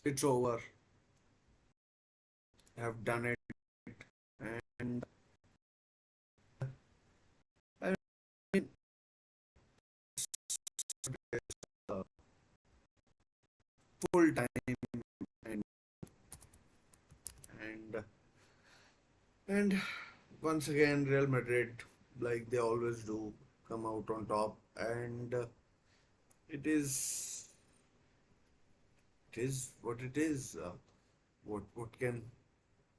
It's over. Have done it, and I mean, uh, full time and and and once again Real Madrid, like they always do, come out on top, and it is it is what it is. What can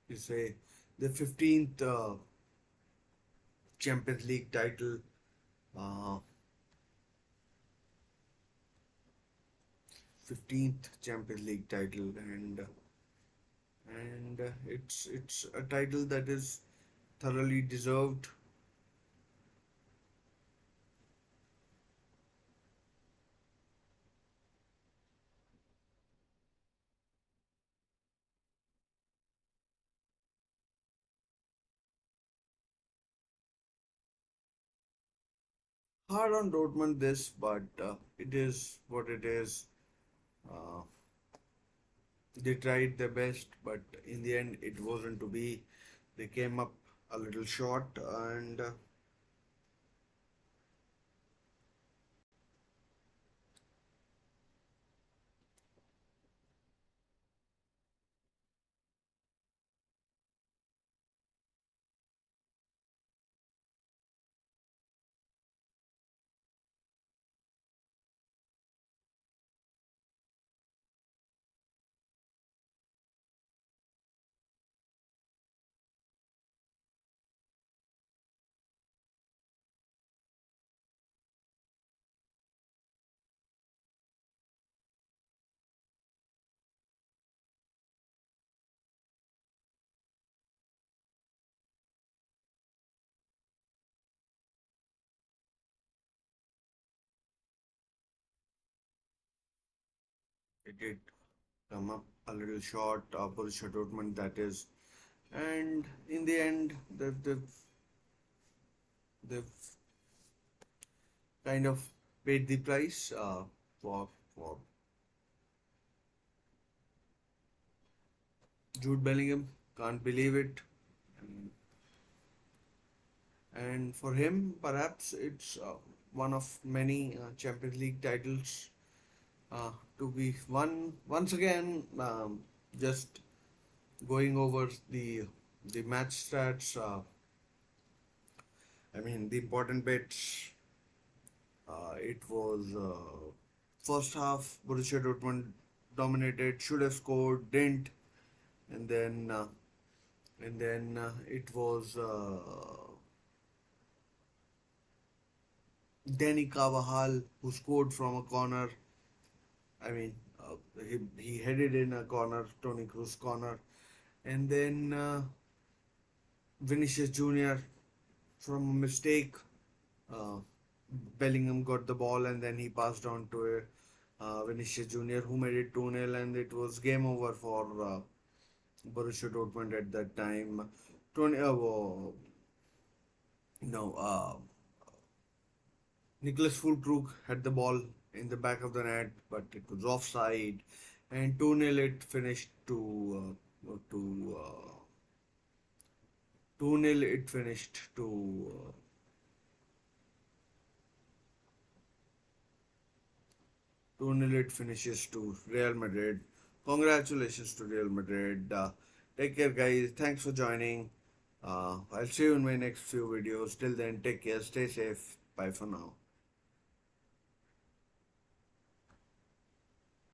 you say? The 15th Champions League title, uh, 15th Champions League title, and it's a title that is thoroughly deserved. Hard on Dortmund this, but it is what it is. Uh, they tried their best, but in the end, it wasn't to be. They came up a little short, and it did come up a little short. Borussia Dortmund, that is, and in the end, they've kind of paid the price for Jude Bellingham. Can't believe it. And, and for him, perhaps it's one of many Champions League titles to be won. Once again, just going over the match stats. I mean, the important bits. It was first half Borussia Dortmund dominated, should have scored, didn't, and then it was Danny Carvajal who scored from a corner. I mean, he headed in a corner, Tony Cruz corner, and then Vinicius Junior from a mistake. Uh, Bellingham got the ball and then he passed on to Vinicius Junior, who made it 2-0, and it was game over for Borussia Dortmund at that time. Tony, no, Nicholas Fulkrug had the ball in the back of the net, but it was offside, and 2-0 it finished to 2-0 it finished to 2-0 it finishes to Real Madrid. Congratulations to Real Madrid. Take care, guys. Thanks for joining. I'll see you in my next few videos. Till then, take care, stay safe. Bye for now.